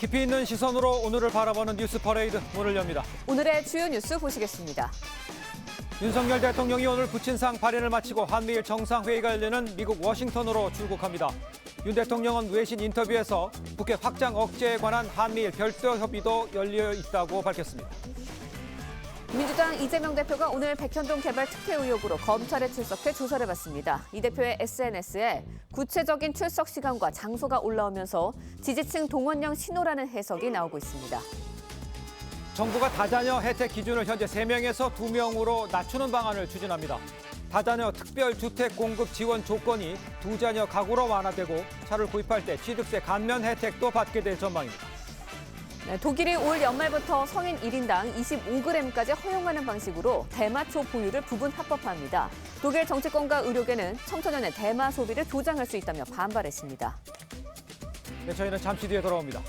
깊이 있는 시선으로 오늘을 바라보는 뉴스 퍼레이드 문을 엽니다. 오늘의 주요 뉴스 보시겠습니다. 윤석열 대통령이 오늘 부친상 발인을 마치고 한미일 정상회의가 열리는 미국 워싱턴으로 출국합니다. 윤 대통령은 외신 인터뷰에서 북핵 확장 억제에 관한 한미일 별도 협의도 열려 있다고 밝혔습니다. 민주당 이재명 대표가 오늘 백현동 개발 특혜 의혹으로 검찰에 출석해 조사를 받습니다. 이 대표의 SNS에 구체적인 출석 시간과 장소가 올라오면서 지지층 동원령 신호라는 해석이 나오고 있습니다. 정부가 다자녀 혜택 기준을 현재 3명에서 2명으로 낮추는 방안을 추진합니다. 다자녀 특별주택 공급 지원 조건이 2자녀 가구로 완화되고 차를 구입할 때 취득세 감면 혜택도 받게 될 전망입니다. 독일이 올 연말부터 성인 1인당 25g까지 허용하는 방식으로 대마초 보유를 부분 합법화합니다. 독일 정치권과 의료계는 청소년의 대마 소비를 조장할 수 있다며 반발했습니다. 네, 저희는 잠시 뒤에 돌아옵니다.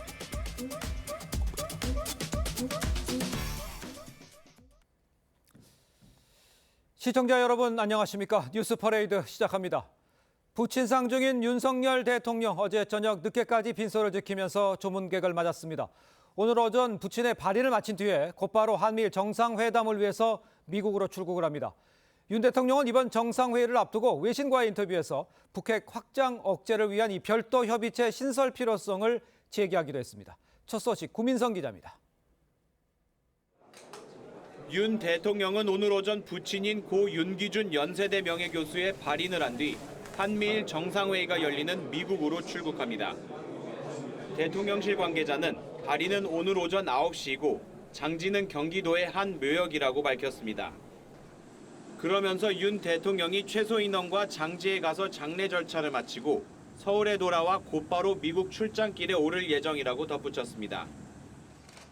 시청자 여러분 안녕하십니까? 뉴스 퍼레이드 시작합니다. 부친상 중인 윤석열 대통령 어제 저녁 늦게까지 빈소를 지키면서 조문객을 맞았습니다. 오늘 오전 부친의 발인을 마친 뒤에 곧바로 한미일 정상회담을 위해서 미국으로 출국을 합니다. 윤 대통령은 이번 정상회의를 앞두고 외신과의 인터뷰에서 북핵 확장 억제를 위한 이 별도 협의체 신설 필요성을 제기하기도 했습니다. 첫 소식 구민성 기자입니다. 윤 대통령은 오늘 오전 부친인 고 윤기준 연세대 명예교수의 발인을 한 뒤 한미일 정상회의가 열리는 미국으로 출국합니다. 대통령실 관계자는 발인은 오늘 오전 9시이고 장지는 경기도의 한 묘역이라고 밝혔습니다. 그러면서 윤 대통령이 최소 인원과 장지에 가서 장례 절차를 마치고 서울에 돌아와 곧바로 미국 출장길에 오를 예정이라고 덧붙였습니다.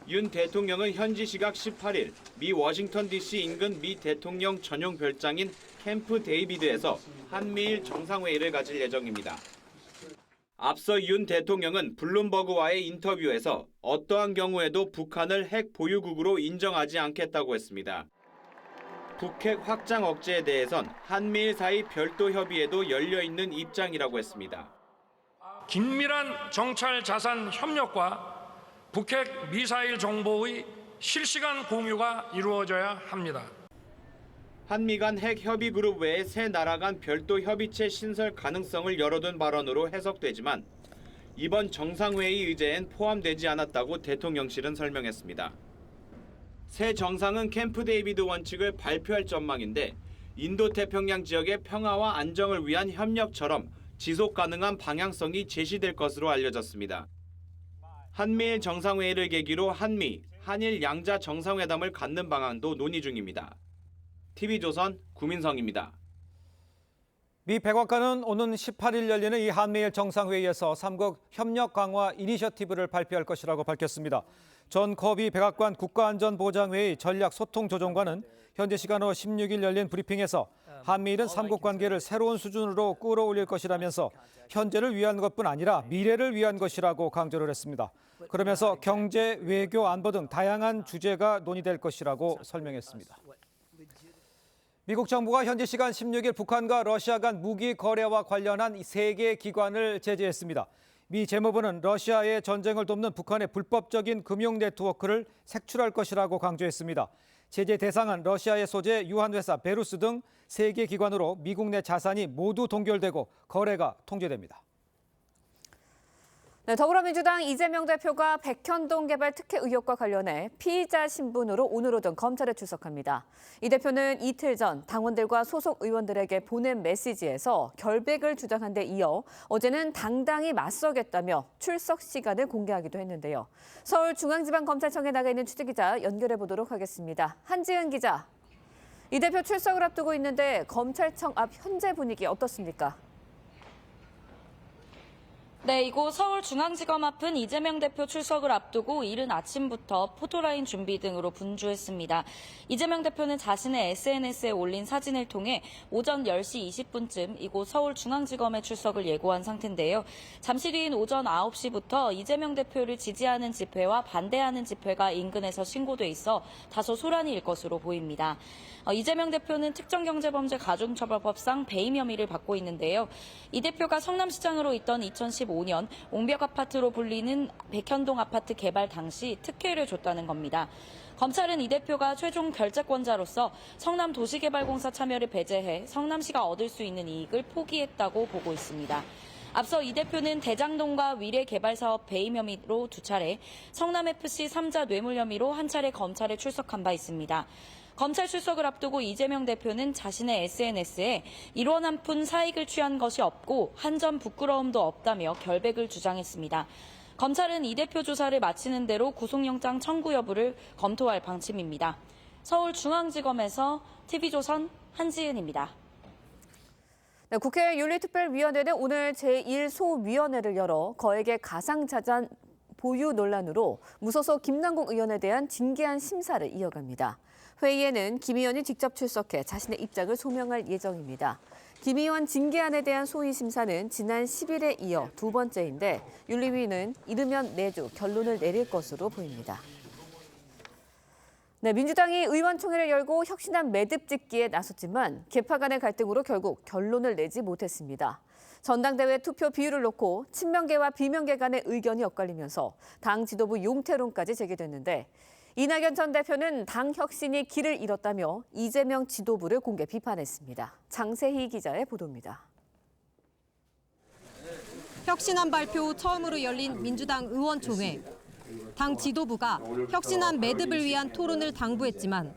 윤 대통령은 현지 시각 18일 미 워싱턴 DC 인근 미 대통령 전용 별장인 캠프 데이비드에서 한미일 정상회의를 가질 예정입니다. 앞서 윤 대통령은 블룸버그와의 인터뷰에서 어떠한 경우에도 북한을 핵 보유국으로 인정하지 않겠다고 했습니다. 북핵 확장 억제에 대해선 한미일 사이 별도 협의에도 열려있는 입장이라고 했습니다. 긴밀한 정찰 자산 협력과 북핵 미사일 정보의 실시간 공유가 이루어져야 합니다. 한미 간 핵 협의 그룹 외에 세 나라 간 별도 협의체 신설 가능성을 열어둔 발언으로 해석되지만 이번 정상회의 의제엔 포함되지 않았다고 대통령실은 설명했습니다. 새 정상은 캠프 데이비드 원칙을 발표할 전망인데 인도태평양 지역의 평화와 안정을 위한 협력처럼 지속 가능한 방향성이 제시될 것으로 알려졌습니다. 한미일 정상회의를 계기로 한미, 한일 양자 정상회담을 갖는 방안도 논의 중입니다. TV조선 구민성입니다. 미 백악관은 오는 18일 열리는 이 한미일 정상회의에서 3국 협력 강화 이니셔티브를 발표할 것이라고 밝혔습니다. 존 커비 백악관 국가안전보장회의 전략소통조정관은 현지 시간으로 16일 열린 브리핑에서 한미일은 3국 관계를 새로운 수준으로 끌어올릴 것이라면서 현재를 위한 것뿐 아니라 미래를 위한 것이라고 강조를 했습니다. 그러면서 경제, 외교, 안보 등 다양한 주제가 논의될 것이라고 설명했습니다. 미국 정부가 현지 시간 16일 북한과 러시아 간 무기 거래와 관련한 3개 기관을 제재했습니다. 미 재무부는 러시아의 전쟁을 돕는 북한의 불법적인 금융 네트워크를 색출할 것이라고 강조했습니다. 제재 대상은 러시아의 소재 유한회사 베루스 등 3개 기관으로 미국 내 자산이 모두 동결되고 거래가 통제됩니다. 네, 더불어민주당 이재명 대표가 백현동 개발 특혜 의혹과 관련해 피의자 신분으로 오늘 오전 검찰에 출석합니다. 이 대표는 이틀 전 당원들과 소속 의원들에게 보낸 메시지에서 결백을 주장한 데 이어 어제는 당당히 맞서겠다며 출석 시간을 공개하기도 했는데요. 서울중앙지방검찰청에 나가 있는 취재기자 연결해 보도록 하겠습니다. 한지은 기자, 이 대표 출석을 앞두고 있는데 검찰청 앞 현재 분위기 어떻습니까? 네, 이곳 서울중앙지검 앞은 이재명 대표 출석을 앞두고 이른 아침부터 포토라인 준비 등으로 분주했습니다. 이재명 대표는 자신의 SNS에 올린 사진을 통해 오전 10시 20분쯤 이곳 서울중앙지검에 출석을 예고한 상태인데요. 잠시 뒤인 오전 9시부터 이재명 대표를 지지하는 집회와 반대하는 집회가 인근에서 신고돼 있어 다소 소란이 일 것으로 보입니다. 이재명 대표는 특정경제범죄 가중처벌법상 배임 혐의를 받고 있는데요. 이 대표가 성남시장으로 있던 2015 2015년 옹벽 아파트로 불리는 백현동 아파트 개발 당시 특혜를 줬다는 겁니다. 검찰은 이 대표가 최종 결재권자로서 성남 도시개발공사 참여를 배제해 성남시가 얻을 수 있는 이익을 포기했다고 보고 있습니다. 앞서 이 대표는 대장동과 위례개발사업 배임 혐의로 2차례, 성남FC 3자 뇌물 혐의로 한 차례 검찰에 출석한 바 있습니다. 검찰 출석을 앞두고 이재명 대표는 자신의 SNS에 1원 한 푼 사익을 취한 것이 없고 한 점 부끄러움도 없다며 결백을 주장했습니다. 검찰은 이 대표 조사를 마치는 대로 구속영장 청구 여부를 검토할 방침입니다. 서울중앙지검에서 TV조선 한지은입니다. 네, 국회 윤리특별위원회는 오늘 제1소위원회를 열어 거액의 가상자산 보유 논란으로 무소속 김남국 의원에 대한 징계안 심사를 이어갑니다. 회의에는 김 의원이 직접 출석해 자신의 입장을 소명할 예정입니다. 김 의원 징계안에 대한 소위 심사는 지난 10일에 이어 2번째인데 윤리위는 이르면 내주 결론을 내릴 것으로 보입니다. 네, 민주당이 의원총회를 열고 혁신안 매듭 짓기에 나섰지만 계파 간의 갈등으로 결국 결론을 내지 못했습니다. 전당대회 투표 비율을 놓고 친명계와 비명계 간의 의견이 엇갈리면서 당 지도부 용태론까지 제기됐는데 이낙연 전 대표는 당 혁신이 길을 잃었다며 이재명 지도부를 공개 비판했습니다. 장세희 기자의 보도입니다. 혁신안 발표 후 처음으로 열린 민주당 의원총회. 당 지도부가 혁신안 매듭을 위한 토론을 당부했지만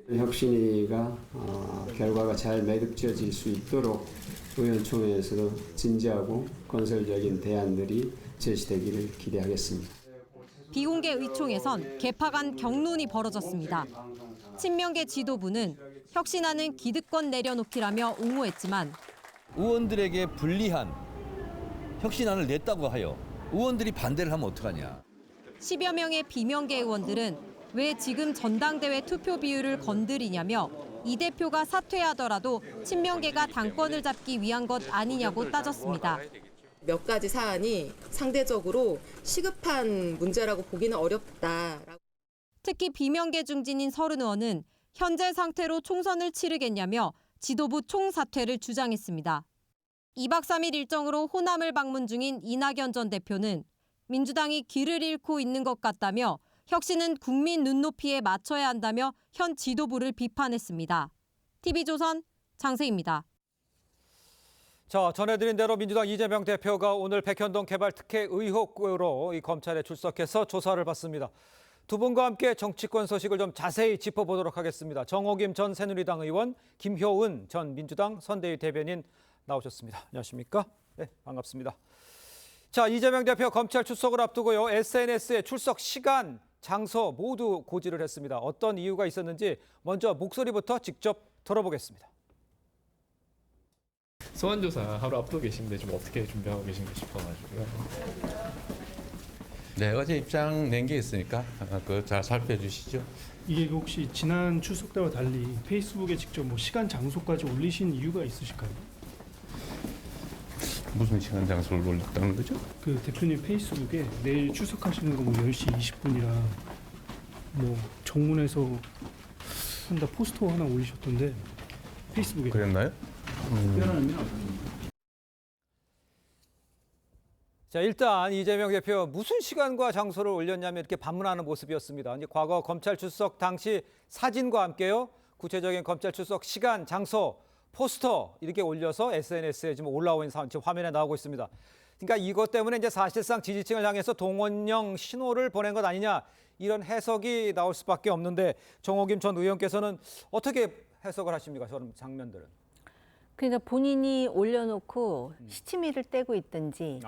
혁신위가 결과가 잘 매듭지어질 수 있도록 의원총회에서도 진지하고 건설적인 대안들이 제시되기를 기대하겠습니다. 비공개 의총에선 계파 간 격론이 벌어졌습니다. 친명계 지도부는 혁신안은 기득권 내려놓기라며 옹호했지만 의원들에게 불리한 혁신안을 냈다고 하여 의원들이 반대를 하면 어떡하냐. 10여 명의 비명계 의원들은 왜 지금 전당대회 투표 비율을 건드리냐며 이 대표가 사퇴하더라도 친명계가 당권을 잡기 위한 것 아니냐고 따졌습니다. 몇 가지 사안이 상대적으로 시급한 문제라고 보기는 어렵다. 특히 비명계 중진인 서른 의원은 현재 상태로 총선을 치르겠냐며 지도부 총사퇴를 주장했습니다. 2박 3일 일정으로 호남을 방문 중인 이낙연 전 대표는 민주당이 길을 잃고 있는 것 같다며 혁신은 국민 눈높이에 맞춰야 한다며 현 지도부를 비판했습니다. TV조선 장세희입니다. 자, 전해드린 대로 민주당 이재명 대표가 오늘 백현동 개발 특혜 의혹으로 이 검찰에 출석해서 조사를 받습니다. 두 분과 함께 정치권 소식을 좀 자세히 짚어보도록 하겠습니다. 정호김 전 새누리당 의원, 김효은 전 민주당 선대위 대변인 나오셨습니다. 안녕하십니까? 네, 반갑습니다. 자, 이재명 대표 검찰 출석을 앞두고요. SNS에 출석 시간, 장소 모두 고지를 했습니다. 어떤 이유가 있었는지 먼저 목소리부터 직접 들어보겠습니다. 소환조사 하루 앞두고 계신데 좀 어떻게 준비하고 계신가 싶어가지고요. 내가 제 입장 낸 게 있으니까 그거 잘 살펴주시죠. 이게 혹시 지난 추석 때와 달리 페이스북에 직접 뭐 시간 장소까지 올리신 이유가 있으실까요? 무슨 시간 장소를 올렸다는 거죠? 그 대표님 페이스북에 내일 출석하시는 거 뭐 10시 20분이라 뭐 정문에서 한다 포스터 하나 올리셨던데 페이스북에 그랬나요? 자, 일단 이재명 대표 무슨 시간과 장소를 올렸냐면 이렇게 반문하는 모습이었습니다. 이제 과거 검찰 출석 당시 사진과 함께요. 구체적인 검찰 출석 시간, 장소, 포스터 이렇게 올려서 SNS에 지금 올라오는 지금 화면에 나오고 있습니다. 그러니까 이것 때문에 이제 사실상 지지층을 향해서 동원령 신호를 보낸 것 아니냐 이런 해석이 나올 수밖에 없는데 정호김 전 의원께서는 어떻게 해석을 하십니까? 저런 장면들은. 그러니까 본인이 올려놓고 시치미를 떼고 있든지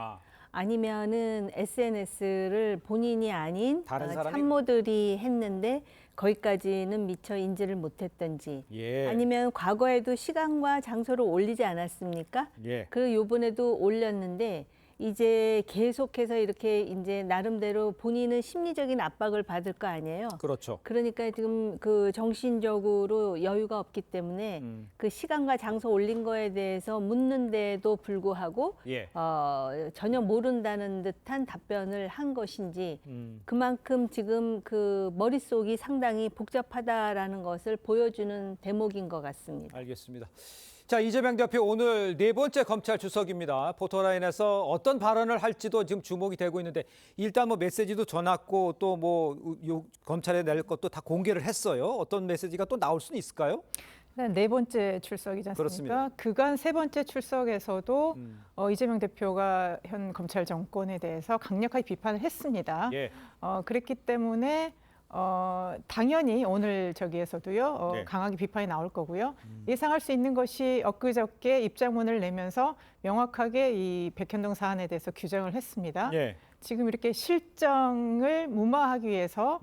아니면은 SNS를 본인이 아닌 다른 사람이? 참모들이 했는데 거기까지는 미처 인지를 못했던지 예. 아니면 과거에도 시간과 장소를 올리지 않았습니까? 예. 그 요번에도 올렸는데 이제 계속해서 이렇게 이제 나름대로 본인은 심리적인 압박을 받을 거 아니에요. 그렇죠. 그러니까 지금 그 정신적으로 여유가 없기 때문에 그 시간과 장소 올린 거에 대해서 묻는데도 불구하고 예. 전혀 모른다는 듯한 답변을 한 것인지 그만큼 지금 그 머릿속이 상당히 복잡하다라는 것을 보여주는 대목인 것 같습니다. 알겠습니다. 자, 이재명 대표 오늘 네 번째 검찰 출석입니다. 포토라인에서 어떤 발언을 할지도 지금 주목이 되고 있는데 일단 뭐 메시지도 전했고 또 뭐 검찰에 낼 것도 다 공개를 했어요. 어떤 메시지가 또 나올 수는 있을까요? 네 번째 출석이지 않습니까? 그렇습니다. 그간 세 번째 출석에서도 이재명 대표가 현 검찰 정권에 대해서 강력하게 비판을 했습니다. 예. 그랬기 때문에 당연히 오늘 저기에서도요 네. 강하게 비판이 나올 거고요. 예상할 수 있는 것이 엊그저께 입장문을 내면서 명확하게 이 백현동 사안에 대해서 규정을 했습니다. 예. 지금 이렇게 실정을 무마하기 위해서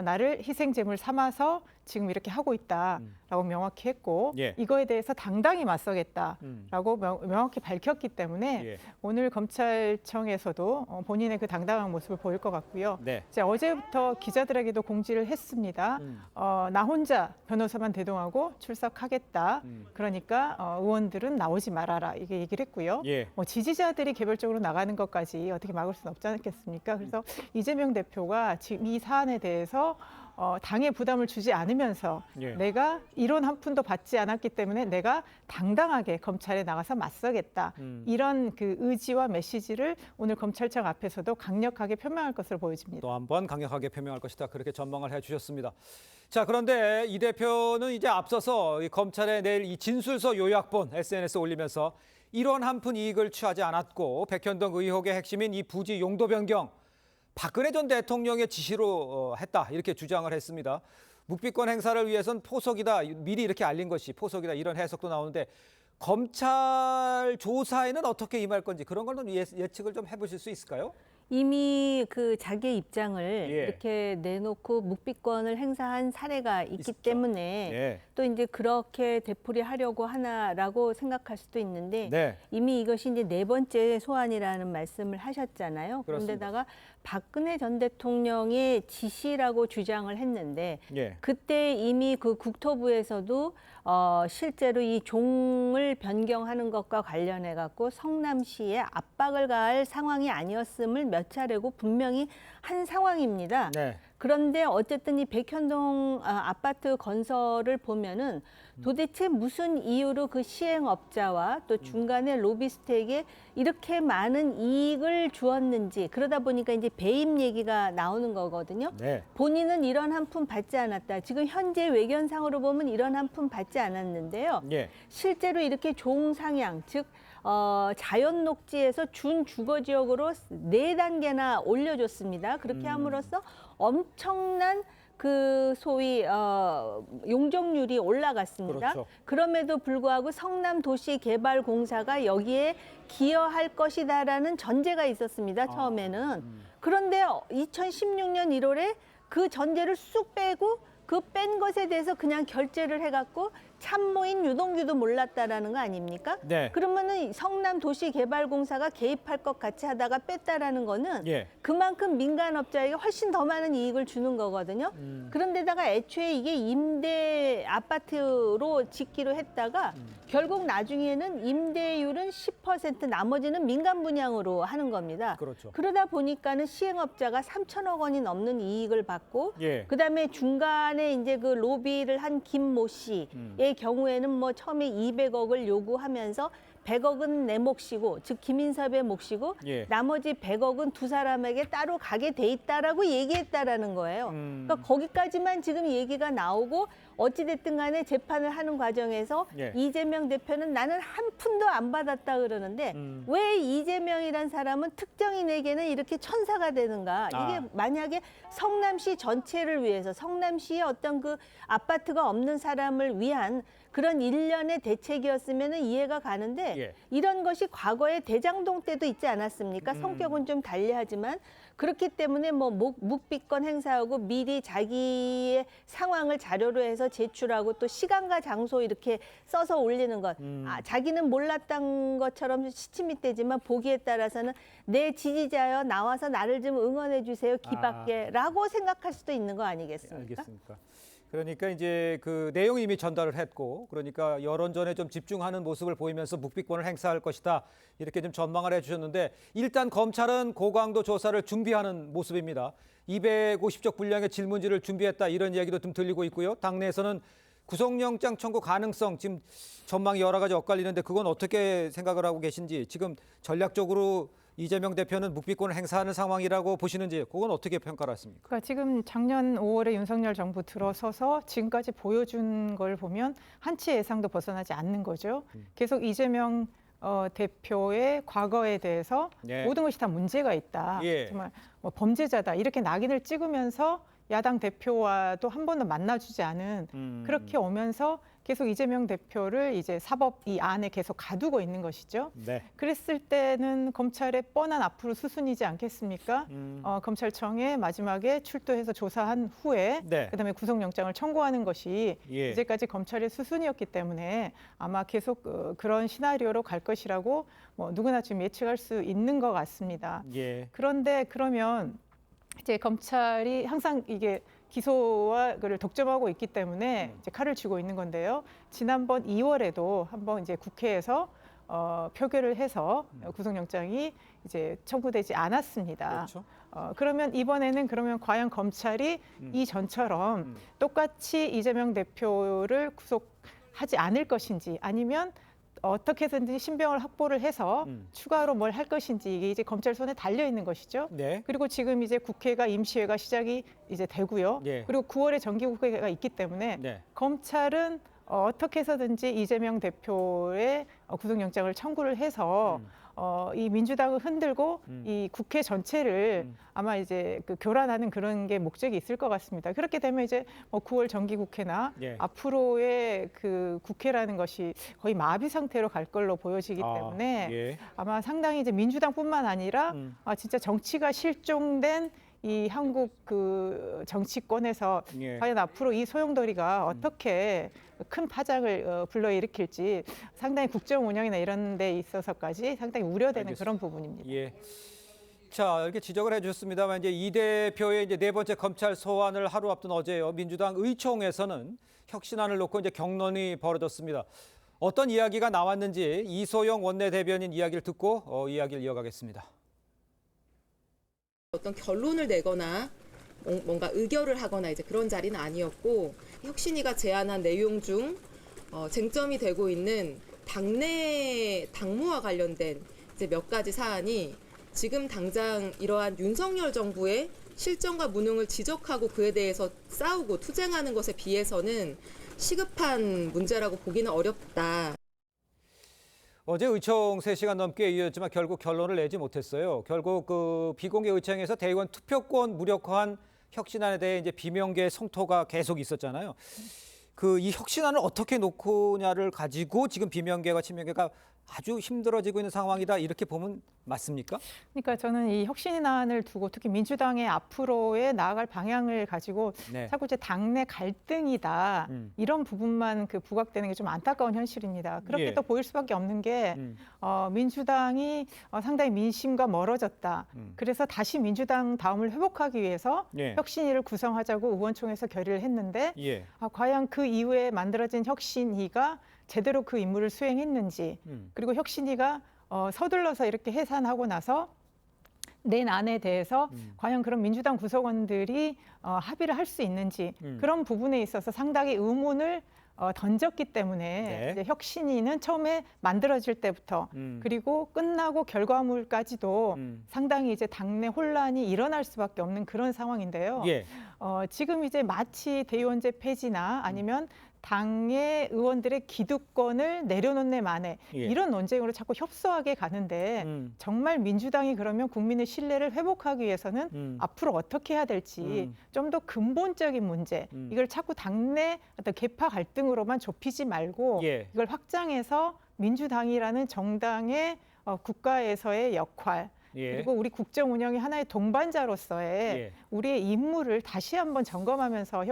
나를 희생제물 삼아서 지금 이렇게 하고 있다라고 명확히 했고 예. 이거에 대해서 당당히 맞서겠다라고 명확히 밝혔기 때문에 예. 오늘 검찰청에서도 본인의 그 당당한 모습을 보일 것 같고요. 네. 자, 어제부터 기자들에게도 공지를 했습니다. 나 혼자 변호사만 대동하고 출석하겠다. 그러니까 의원들은 나오지 말아라. 이게 얘기를 했고요. 예. 뭐 지지자들이 개별적으로 나가는 것까지 어떻게 막을 수는 없지 않겠습니까? 그래서 이재명 대표가 지금 이 사안에 대해서 당에 부담을 주지 않으면서 예. 내가 이론 한 푼도 받지 않았기 때문에 내가 당당하게 검찰에 나가서 맞서겠다. 이런 그 의지와 메시지를 오늘 검찰청 앞에서도 강력하게 표명할 것으로 보여집니다. 또 한 번 강력하게 표명할 것이다. 그렇게 전망을 해주셨습니다. 자, 그런데 이 대표는 이제 앞서서 이 검찰에 낼 이 진술서 요약본 SNS에 올리면서 이런 한 푼 이익을 취하지 않았고 백현동 의혹의 핵심인 이 부지 용도 변경 박근혜 전 대통령의 지시로 했다 이렇게 주장을 했습니다. 묵비권 행사를 위해선 포석이다 미리 이렇게 알린 것이 포석이다 이런 해석도 나오는데 검찰 조사에는 어떻게 임할 건지 그런 걸 좀 예측을 좀 해보실 수 있을까요? 이미 그 자기의 입장을 예. 이렇게 내놓고 묵비권을 행사한 사례가 있기 있었죠. 때문에 예. 또 이제 그렇게 되풀이하려고 하나라고 생각할 수도 있는데 네. 이미 이것이 이제 네 번째 소환이라는 말씀을 하셨잖아요. 그렇습니다. 그런데다가 박근혜 전 대통령의 지시라고 주장을 했는데 예. 그때 이미 그 국토부에서도 실제로 이 종을 변경하는 것과 관련해 갖고 성남시에 압박을 가할 상황이 아니었음을 몇 차례고 분명히 한 상황입니다. 네. 그런데 어쨌든 이 백현동 아파트 건설을 보면은 도대체 무슨 이유로 그 시행업자와 또 중간에 로비스트에게 이렇게 많은 이익을 주었는지 그러다 보니까 이제 배임 얘기가 나오는 거거든요. 네. 본인은 이런 한 푼 받지 않았다. 지금 현재 외견상으로 보면 이런 한 푼 받지 않았는데요. 예. 실제로 이렇게 종상향, 즉 자연 녹지에서 준 주거 지역으로 4단계나 올려줬습니다. 그렇게 함으로써 엄청난 그 소위 용적률이 올라갔습니다. 그렇죠. 그럼에도 불구하고 성남도시개발공사가 여기에 기여할 것이다라는 전제가 있었습니다. 처음에는. 그런데 2016년 1월에 그 전제를 쑥 빼고 그 뺀 것에 대해서 그냥 결재를 해갖고 참모인 유동규도 몰랐다라는 거 아닙니까? 네. 그러면은 성남도시개발공사가 개입할 것 같이 하다가 뺐다라는 거는 예. 그만큼 민간업자에게 훨씬 더 많은 이익을 주는 거거든요. 그런데다가 애초에 이게 임대 아파트로 짓기로 했다가 결국 나중에는 임대율은 10% 나머지는 민간 분양으로 하는 겁니다. 그렇죠. 그러다 보니까는 시행업자가 3천억 원이 넘는 이익을 받고 예. 그다음에 중간에 이제 그 로비를 한 김모 씨의 경우에는 뭐 처음에 200억을 요구하면서 100억은 내 몫이고 즉 김인섭의 몫이고 예. 나머지 100억은 두 사람에게 따로 가게 돼 있다라고 얘기했다라는 거예요. 그러니까 거기까지만 지금 얘기가 나오고 어찌됐든 간에 재판을 하는 과정에서 예. 이재명 대표는 나는 한 푼도 안 받았다 그러는데 왜 이재명이란 사람은 특정인에게는 이렇게 천사가 되는가? 이게 만약에 성남시 전체를 위해서 성남시의 어떤 그 아파트가 없는 사람을 위한 그런 일련의 대책이었으면 이해가 가는데 예. 이런 것이 과거에 대장동 때도 있지 않았습니까? 성격은 좀 달리하지만 그렇기 때문에 뭐 묵비권 행사하고 미리 자기의 상황을 자료로 해서 제출하고 또 시간과 장소 이렇게 써서 올리는 것. 자기는 몰랐던 것처럼 시치밋대지만 보기에 따라서는 내 지지자여 나와서 나를 좀 응원해 주세요. 기밖에라고 생각할 수도 있는 거 아니겠습니까? 알겠습니까? 그러니까 이제 그 내용이 이미 전달을 했고 그러니까 여론전에 좀 집중하는 모습을 보이면서 묵비권을 행사할 것이다 이렇게 좀 전망을 해주셨는데 일단 검찰은 고강도 조사를 준비하는 모습입니다. 250쪽 분량의 질문지를 준비했다 이런 이야기도 좀 들리고 있고요. 당내에서는 구속영장 청구 가능성 지금 전망이 여러 가지 엇갈리는데 그건 어떻게 생각을 하고 계신지, 지금 전략적으로 이재명 대표는 묵비권을 행사하는 상황이라고 보시는지, 그건 어떻게 평가를 하십니까? 그러니까 지금 작년 5월에 윤석열 정부 들어서서 지금까지 보여준 걸 보면 한치의 예상도 벗어나지 않는 거죠. 계속 이재명 대표의 과거에 대해서 네. 모든 것이 다 문제가 있다. 예. 정말 뭐 범죄자다. 이렇게 낙인을 찍으면서 야당 대표와도 한 번도 만나주지 않은 그렇게 오면서 계속 이재명 대표를 이제 사법 이 안에 계속 가두고 있는 것이죠. 네. 그랬을 때는 검찰의 뻔한 앞으로 수순이지 않겠습니까? 검찰청에 마지막에 출두해서 조사한 후에 네. 그다음에 구속영장을 청구하는 것이 예. 이제까지 검찰의 수순이었기 때문에 아마 계속 그런 시나리오로 갈 것이라고 뭐 누구나 지금 예측할 수 있는 것 같습니다. 예. 그런데 그러면 이제 검찰이 항상 이게 기소와 그를 독점하고 있기 때문에 이제 칼을 쥐고 있는 건데요. 지난번 2월에도 한번 이제 국회에서 표결을 해서 구속영장이 이제 청구되지 않았습니다. 그렇죠. 그러면 이번에는 그러면 과연 검찰이 이전처럼 똑같이 이재명 대표를 구속하지 않을 것인지, 아니면 어떻게 해서든지 신병을 확보를 해서 추가로 뭘 할 것인지, 이게 이제 검찰 손에 달려 있는 것이죠. 네. 그리고 지금 이제 국회가 임시회가 시작이 이제 되고요. 예. 그리고 9월에 정기국회가 있기 때문에 네. 검찰은 어떻게 해서든지 이재명 대표의 구속영장을 청구를 해서 이 민주당을 흔들고 이 국회 전체를 아마 이제 그 교란하는 그런 게 목적이 있을 것 같습니다. 그렇게 되면 이제 뭐 9월 정기국회나 예. 앞으로의 그 국회라는 것이 거의 마비 상태로 갈 걸로 보여지기 때문에 예. 아마 상당히 이제 민주당뿐만 아니라 진짜 정치가 실종된 이 한국 그 정치권에서 예. 과연 앞으로 이 소용돌이가 어떻게 큰 파장을 불러일으킬지 상당히 국정 운영이나 이런 데 있어서까지 상당히 우려되는 알겠습니다. 그런 부분입니다. 예. 자, 이렇게 지적을 해주셨습니다만 이제 이 대표의 이제 네 번째 검찰 소환을 하루 앞둔 어제요, 민주당 의총에서는 혁신안을 놓고 이제 격론이 벌어졌습니다. 어떤 이야기가 나왔는지 이소영 원내대변인 이야기를 듣고 이야기를 이어가겠습니다. 어떤 결론을 내거나 뭔가 의결을 하거나 이제 그런 자리는 아니었고, 혁신위가 제안한 내용 중 쟁점이 되고 있는 당내 당무와 관련된 이제 몇 가지 사안이 지금 당장 이러한 윤석열 정부의 실정과 무능을 지적하고 그에 대해서 싸우고 투쟁하는 것에 비해서는 시급한 문제라고 보기는 어렵다. 어제 의총 3시간 넘게 이어졌지만 결국 결론을 내지 못했어요. 결국 그 비공개 의총에서 대의원 투표권 무력화한 혁신안에 대해 이제 비명계 성토가 계속 있었잖아요. 그 이 혁신안을 어떻게 놓고냐를 가지고 지금 비명계와 친명계가 아주 힘들어지고 있는 상황이다, 이렇게 보면 맞습니까? 그러니까 저는 이 혁신안을 두고 특히 민주당의 앞으로의 나아갈 방향을 가지고 네. 자꾸 이제 당내 갈등이다 이런 부분만 그 부각되는 게 좀 안타까운 현실입니다. 그렇게 예. 또 보일 수밖에 없는 게 민주당이 상당히 민심과 멀어졌다. 그래서 다시 민주당 다음을 회복하기 위해서 예. 혁신위를 구성하자고 의원총회에서 결의를 했는데 예. 과연 그 이후에 만들어진 혁신위가 제대로 그 임무를 수행했는지, 그리고 혁신위가 서둘러서 이렇게 해산하고 나서 낸 안에 대해서 과연 그런 민주당 구성원들이 합의를 할 수 있는지 그런 부분에 있어서 상당히 의문을 던졌기 때문에 네. 이제 혁신위는 처음에 만들어질 때부터 그리고 끝나고 결과물까지도 상당히 이제 당내 혼란이 일어날 수밖에 없는 그런 상황인데요. 예. 지금 이제 마치 대의원제 폐지나 아니면 당의 의원들의 기득권을 내려놓는 만에 예. 이런 논쟁으로 자꾸 협소하게 가는데 정말 민주당이 그러면 국민의 신뢰를 회복하기 위해서는 앞으로 어떻게 해야 될지 좀 더 근본적인 문제, 이걸 자꾸 당내 어떤 계파 갈등으로만 좁히지 말고 예. 이걸 확장해서 민주당이라는 정당의 국가에서의 역할, 예. 그리고 우리 국정 운영의 하나의 동반자로서의 예. 우리의 임무를 다시 한번 점검하면서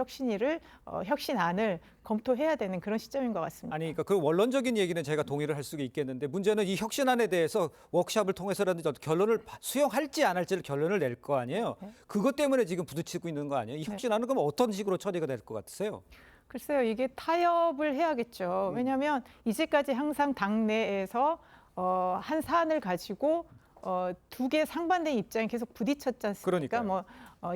혁신안을 검토해야 되는 그런 시점인 것 같습니다. 아니, 그러니까 그 원론적인 얘기는 제가 동의를 할 수가 있겠는데 문제는 이 혁신안에 대해서 워크숍을 통해서라든지 어떤 결론을 수용할지 안 할지를 결론을 낼 거 아니에요. 그것 때문에 지금 부딪히고 있는 거 아니에요? 이 혁신안은 그럼 어떤 식으로 처리가 될 것 같으세요? 글쎄요, 이게 타협을 해야겠죠. 왜냐하면 이제까지 항상 당내에서 한 사안을 가지고 두 개 상반된 입장이 계속 부딪혔지 않습니까? 그러니까요.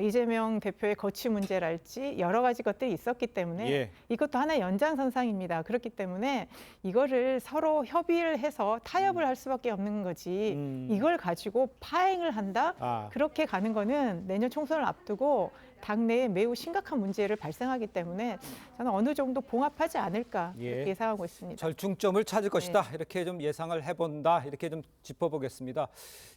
이재명 대표의 거취 문제랄지 여러 가지 것들이 있었기 때문에 이것도 하나의 연장선상입니다. 그렇기 때문에 이거를 서로 협의를 해서 타협을 할 수밖에 없는 거지 이걸 가지고 파행을 한다? 그렇게 가는 거는 내년 총선을 앞두고 당내에 매우 심각한 문제를 발생하기 때문에 저는 어느 정도 봉합하지 않을까 이렇게 예상하고 있습니다. 절충점을 찾을 것이다. 이렇게 좀 예상을 해본다. 이렇게 좀 짚어보겠습니다.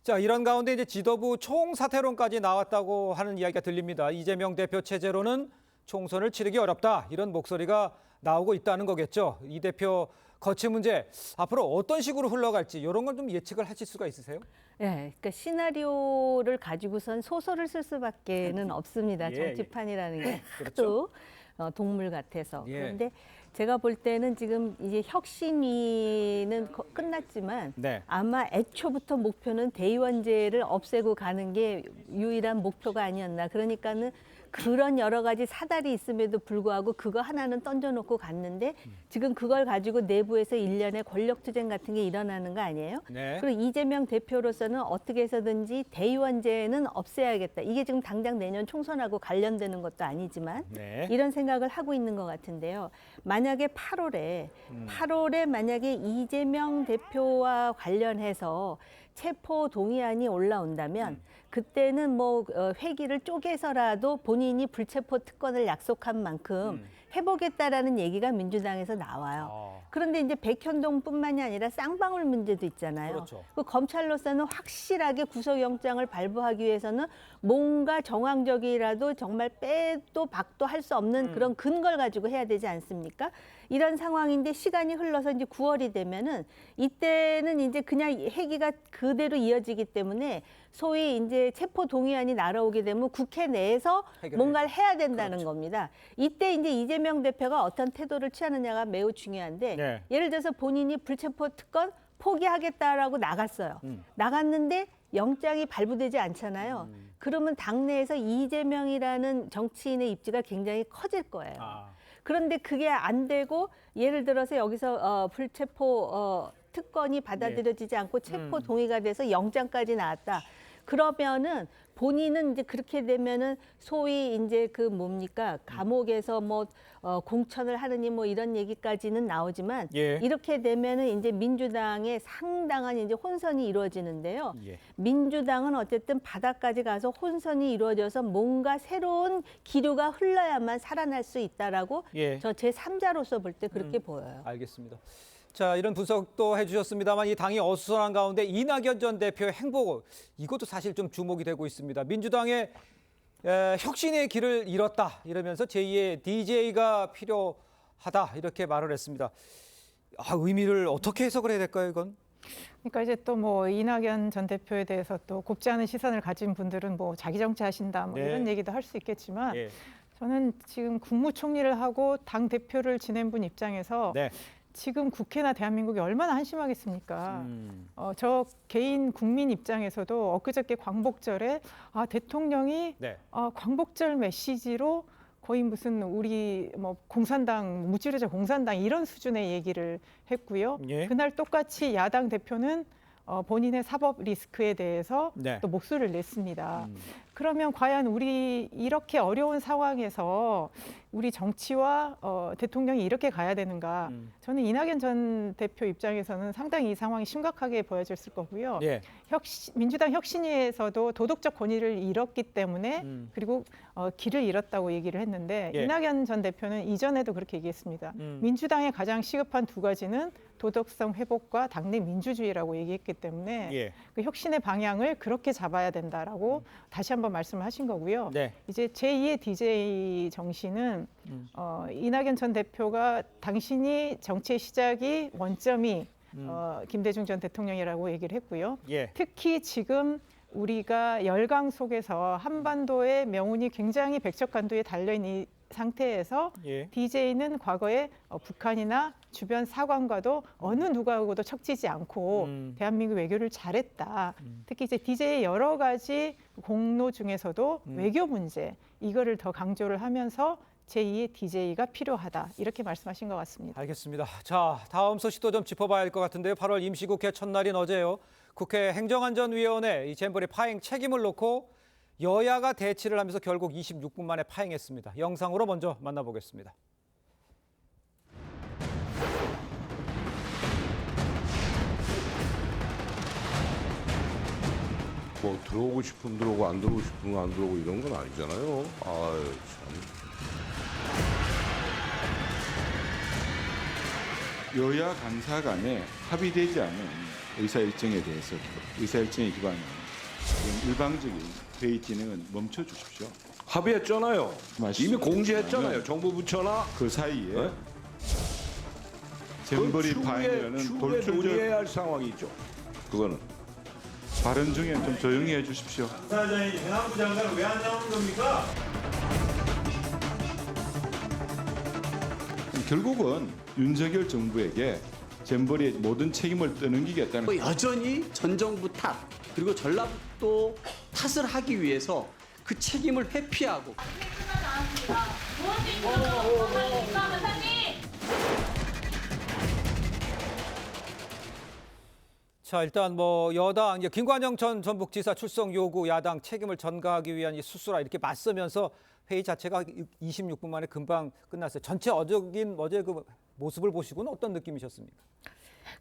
자, 이런 가운데 이제 지도부 총사퇴론까지 나왔다고 하는 이야기가 들립니다. 이재명 대표 체제로는 총선을 치르기 어렵다. 이런 목소리가 나오고 있다는 거겠죠. 이 대표 거취 문제 앞으로 어떤 식으로 흘러갈지 이런 건 좀 예측을 하실 수가 있으세요? 네, 그러니까 시나리오를 가지고선 소설을 쓸 수밖에는 없습니다. 예, 정치판이라는 게 그렇죠. 하도 동물 같아서. 예. 그런데 제가 볼 때는 지금 이제 혁신위는 끝났지만 네. 아마 애초부터 목표는 대의원제를 없애고 가는 게 유일한 목표가 아니었나. 그러니까는 그런 여러 가지 사달이 있음에도 불구하고 그거 하나는 던져놓고 갔는데 지금 그걸 가지고 내부에서 일련의 권력투쟁 같은 게 일어나는 거 아니에요? 네. 그리고 이재명 대표로서는 어떻게 해서든지 대의원제는 없애야겠다. 이게 지금 당장 내년 총선하고 관련되는 것도 아니지만 네. 이런 생각을 하고 있는 것 같은데요. 만약에 8월에 만약에 이재명 대표와 관련해서 체포 동의안이 올라온다면 그때는 뭐 회기를 쪼개서라도 본인이 불체포 특권을 약속한 만큼 해보겠다라는 얘기가 민주당에서 나와요. 그런데 이제 백현동뿐만이 아니라 쌍방울 문제도 있잖아요. 그렇죠. 그 검찰로서는 확실하게 구속영장을 발부하기 위해서는 뭔가 정황적이라도 정말 빼도 박도 할 수 없는 그런 근거를 가지고 해야 되지 않습니까? 이런 상황인데 시간이 흘러서 이제 9월이 되면은 이때는 이제 그냥 회기가 그대로 이어지기 때문에 소위 이제 체포 동의안이 날아오게 되면 국회 내에서 뭔가를 해야 된다는 겁니다. 이때 이제 이재명 대표가 어떤 태도를 취하느냐가 매우 중요한데 예를 들어서 본인이 불체포 특권 포기하겠다라고 나갔어요. 나갔는데 영장이 발부되지 않잖아요. 그러면 당내에서 이재명이라는 정치인의 입지가 굉장히 커질 거예요. 그런데 그게 안 되고 예를 들어서 여기서 불체포 특권이 받아들여지지 않고 체포 동의가 돼서 영장까지 나왔다. 그러면은 본인은 이제 그렇게 되면은 소위 이제 그 뭡니까 감옥에서 뭐 공천을 하느니 뭐 이런 얘기까지는 나오지만 이렇게 되면은 이제 민주당의 상당한 이제 혼선이 이루어지는데요. 민주당은 어쨌든 바닥까지 가서 혼선이 이루어져서 뭔가 새로운 기류가 흘러야만 살아날 수 있다라고 저 제 3자로서 볼 때 그렇게 보여요. 알겠습니다. 자, 이런 분석도 해주셨습니다만 이 당이 어수선한 가운데 이낙연 전 대표의 행보 이것도 사실 좀 주목이 되고 있습니다. 민주당의 혁신의 길을 잃었다 이러면서 제2의 DJ가 필요하다 이렇게 말을 했습니다. 의미를 어떻게 해석을 해야 될까요, 이건? 그러니까 이제 또 뭐 이낙연 전 대표에 대해서 또 곱지 않은 시선을 가진 분들은 뭐 자기 정치하신다 뭐 이런 얘기도 할 수 있겠지만 저는 지금 국무총리를 하고 당 대표를 지낸 분 입장에서 지금 국회나 대한민국이 얼마나 한심하겠습니까? 저 개인 국민 입장에서도 엊그저께 광복절에 대통령이 광복절 메시지로 거의 무슨 우리 뭐 공산당 무찌르자 공산당 이런 수준의 얘기를 했고요. 그날 똑같이 야당 대표는 본인의 사법 리스크에 대해서 또 목소리를 냈습니다. 그러면 과연 우리 이렇게 어려운 상황에서 우리 정치와 대통령이 이렇게 가야 되는가? 저는 이낙연 전 대표 입장에서는 상당히 이 상황이 심각하게 보여졌을 거고요. 민주당 혁신위에서도 도덕적 권위를 잃었기 때문에 그리고 길을 잃었다고 얘기를 했는데 이낙연 전 대표는 이전에도 그렇게 얘기했습니다. 민주당의 가장 시급한 두 가지는 도덕성 회복과 당내 민주주의라고 얘기했기 때문에 그 혁신의 방향을 그렇게 잡아야 된다라고 다시 한번 말씀을 하신 거고요. 이제 제2의 DJ 정신은 이낙연 전 대표가 당신이 정치의 시작이 원점이 김대중 전 대통령이라고 얘기를 했고요. 특히 지금 우리가 열강 속에서 한반도의 명운이 굉장히 백척간도에 달려있는 이 상태에서 DJ는 과거에 북한이나 주변 사관과도 어느 누구하고도 척지지 않고 대한민국 외교를 잘했다. 특히 이제 DJ의 여러 가지 공로 중에서도 외교 문제 이거를 더 강조를 하면서 제2의 DJ가 필요하다. 이렇게 말씀하신 것 같습니다. 알겠습니다. 자, 다음 소식도 좀 짚어봐야 할 것 같은데요. 8월 임시국회 첫날인 어제요. 국회 행정안전위원회 이 잼버리 파행 책임을 놓고 여야가 대치를 하면서 결국 26분 만에 파행했습니다. 영상으로 먼저 만나보겠습니다. 뭐 들어오고 싶으면 들어오고 안 들어오고 싶으면 안 들어오고 이런 건 아니잖아요. 아유 참. 여야 간사 간에 합의되지 않은 의사 일정에 대해서 의사 일정에 기반한 일방적인 회의 진행은 멈춰 주십시오. 합의했잖아요. 이미 공지했잖아요. 정부 부처나 그 사이에 네? 잼버리 파행이라는 추후에 돌출적 논의해야 할 상황이죠. 그거는. 발언 중에 좀 조용히 해주십시오. 사장이 행안부 장관은 왜 안 나오는 겁니까? 결국은 윤석열 정부에게 잼버리의 모든 책임을 떠넘기겠다는 여전히 전 정부 탓 그리고 전라북도 탓을 하기 위해서 그 책임을 회피하고 자, 일단 뭐 여당 이제 김관영 전 전북지사 출석 요구 야당 책임을 전가하기 위한 이 수수라 이렇게 맞서면서 회의 자체가 26분 만에 금방 끝났어요. 전체 어제 그 모습을 보시고는 어떤 느낌이셨습니까?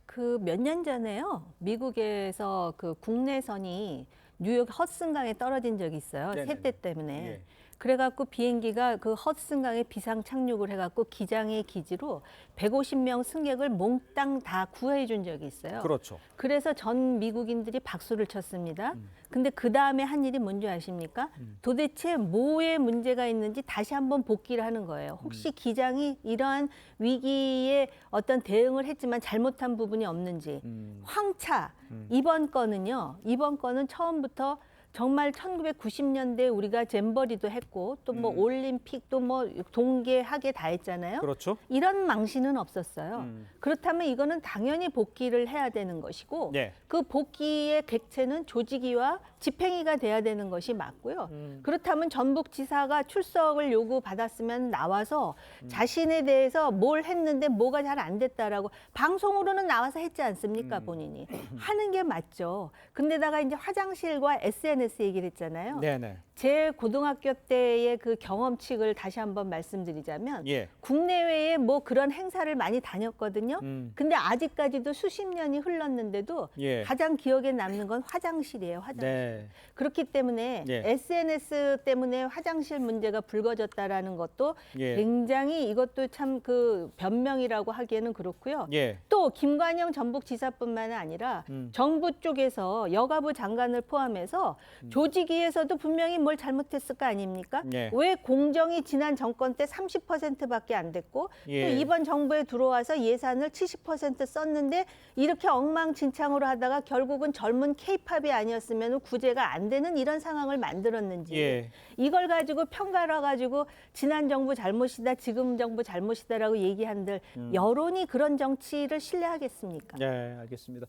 그 몇 년 전에요. 미국에서 그 국내선이 뉴욕 허슨강에 떨어진 적이 있어요. 네네네. 세대 때문에. 예. 그래갖고 비행기가 그 허슨강에 비상 착륙을 해갖고 기장의 기지로 150명 승객을 몽땅 다 구해준 적이 있어요. 그렇죠. 그래서 전 미국인들이 박수를 쳤습니다. 근데 그 다음에 한 일이 뭔지 아십니까? 도대체 뭐에 문제가 있는지 다시 한번 복기를 하는 거예요. 혹시 기장이 이러한 위기에 어떤 대응을 했지만 잘못한 부분이 없는지. 황차 이번 건은 처음부터 정말 1990년대 우리가 잼버리도 했고 또 뭐 올림픽 또 뭐 동계 하계 다 했잖아요. 그렇죠. 이런 망신은 없었어요. 그렇다면 이거는 당연히 복귀를 해야 되는 것이고 네. 그 복귀의 객체는 조직위와 집행위가 돼야 되는 것이 맞고요. 그렇다면 전북지사가 출석을 요구받았으면 나와서 자신에 대해서 뭘 했는데 뭐가 잘 안 됐다라고 방송으로는 나와서 했지 않습니까, 본인이. 하는 게 맞죠. 근데다가 이제 화장실과 SNS 얘기를 했잖아요. 네네. 제 고등학교 때의 그 경험칙을 다시 한번 말씀드리자면 예. 국내외에 뭐 그런 행사를 많이 다녔거든요. 근데 아직까지도 수십 년이 흘렀는데도 예. 가장 기억에 남는 건 화장실이에요. 화장실. 네. 그렇기 때문에 예. SNS 때문에 화장실 문제가 불거졌다라는 것도 예. 굉장히 이것도 참 그 변명이라고 하기에는 그렇고요. 예. 또 김관영 전북지사뿐만 아니라 정부 쪽에서 여가부 장관을 포함해서 조직위에서도 분명히 뭘 잘못했을 거 아닙니까? 예. 왜 공정이 지난 정권 때 30%밖에 안 됐고 예. 또 이번 정부에 들어와서 예산을 70% 썼는데 이렇게 엉망진창으로 하다가 결국은 젊은 K-팝이 아니었으면 구제가 안 되는 이런 상황을 만들었는지 예. 이걸 가지고 편가라 가지고 지난 정부 잘못이다 지금 정부 잘못이다라고 얘기한들 여론이 그런 정치를 신뢰하겠습니까? 네, 알겠습니다.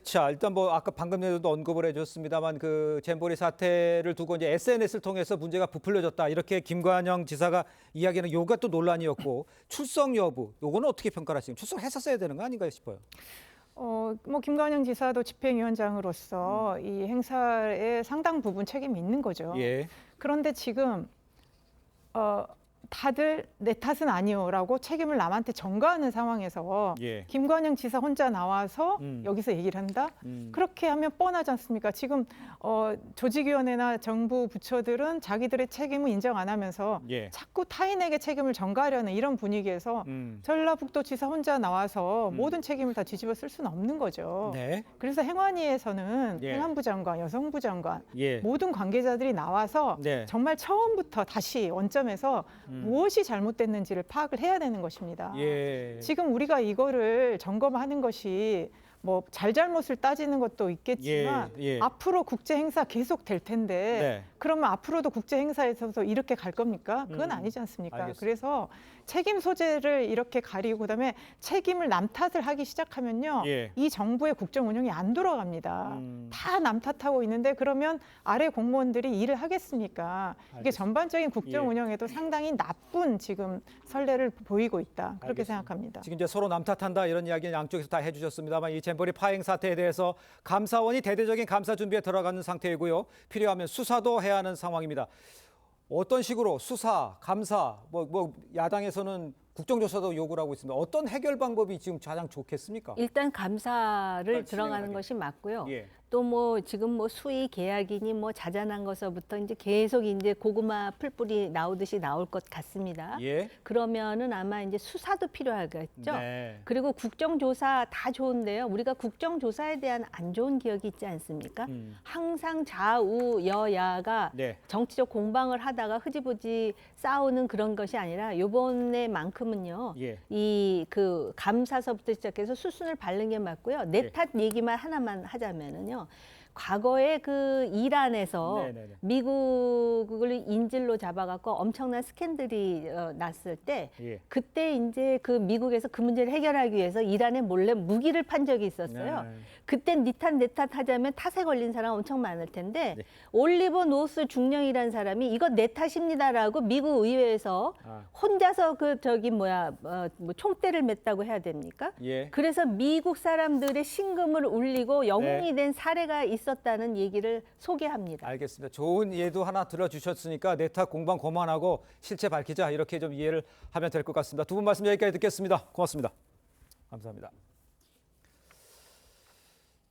자, 일단 뭐 아까 방금 전에도 언급을 해줬습니다만 그 잼버리 사태를 두고 이제 SNS를 통해서 문제가 부풀려졌다 이렇게 김관영 지사가 이야기하는 요가 또 논란이었고 출석 여부 요거는 어떻게 평가를 하시나요? 출석했었어야 되는 거 아닌가 싶어요. 뭐 김관영 지사도 집행위원장으로서 이 행사에 상당 부분 책임이 있는 거죠. 예. 그런데 지금 다들 내 탓은 아니오라고 책임을 남한테 전가하는 상황에서 예. 김관영 지사 혼자 나와서 여기서 얘기를 한다? 그렇게 하면 뻔하지 않습니까? 지금 조직위원회나 정부 부처들은 자기들의 책임을 인정 안 하면서 예. 자꾸 타인에게 책임을 전가하려는 이런 분위기에서 전라북도 지사 혼자 나와서 모든 책임을 다 뒤집어 쓸 수는 없는 거죠. 네. 그래서 행안위에서는 예. 행안부 장관, 여성부 장관 예. 모든 관계자들이 나와서 네. 정말 처음부터 다시 원점에서 무엇이 잘못됐는지를 파악을 해야 되는 것입니다. 예. 지금 우리가 이거를 점검하는 것이 뭐 잘잘못을 따지는 것도 있겠지만 예. 앞으로 국제 행사 계속 될 텐데 네. 그러면 앞으로도 국제 행사에서도 이렇게 갈 겁니까? 그건 아니지 않습니까? 알겠습니다. 그래서 책임 소재를 이렇게 가리고 그다음에 책임을 남 탓을 하기 시작하면요. 이 정부의 국정 운영이 안 돌아갑니다. 다 남 탓하고 있는데 그러면 아래 공무원들이 일을 하겠습니까? 이게 전반적인 국정 운영에도 상당히 나쁜 지금 선례를 보이고 있다. 그렇게 알겠습니다. 생각합니다. 지금 이제 서로 남 탓한다 이런 이야기는 양쪽에서 다 해주셨습니다만 이 잼버리 파행 사태에 대해서 감사원이 대대적인 감사 준비에 들어가는 상태이고요. 필요하면 수사도 해야 하는 상황입니다. 어떤 식으로 수사, 감사, 뭐 야당에서는 국정조사도 요구를 하고 있습니다. 어떤 해결 방법이 지금 가장 좋겠습니까? 일단 감사를 들어가는 것이 맞고요. 또 뭐 지금 뭐 수의 계약이니 뭐 자잘한 것서부터 이제 계속 이제 고구마 풀뿌리 나오듯이 나올 것 같습니다. 그러면은 아마 이제 수사도 필요하겠죠. 그리고 국정조사 다 좋은데요. 우리가 국정조사에 대한 안 좋은 기억이 있지 않습니까? 항상 좌우 여야가 정치적 공방을 하다가 흐지부지 싸우는 그런 것이 아니라 요번에만큼은요. 이 그 감사서부터 시작해서 수순을 밟는 게 맞고요. 내 탓 얘기만 하나만 하자면은요. 과거에 그 이란에서 미국을 인질로 잡아갖고 엄청난 스캔들이 났을 때 그때 이제 그 미국에서 그 문제를 해결하기 위해서 이란에 몰래 무기를 판 적이 있었어요. 그땐 니 탓 내 탓 하자면 탓에 걸린 사람 엄청 많을 텐데 올리버 노스 중령이라는 사람이 이거 내 탓입니다라고 미국 의회에서 혼자서 그 저기 뭐 총대를 맸다고 해야 됩니까? 그래서 미국 사람들의 신금을 울리고 영웅이 된 사례가 있었다는 얘기를 소개합니다. 알겠습니다. 좋은 예도 하나 들어주셨으니까 내 탓 공방 그만하고 실체 밝히자 이렇게 좀 이해를 하면 될 것 같습니다. 두 분 말씀 여기까지 듣겠습니다. 고맙습니다. 감사합니다.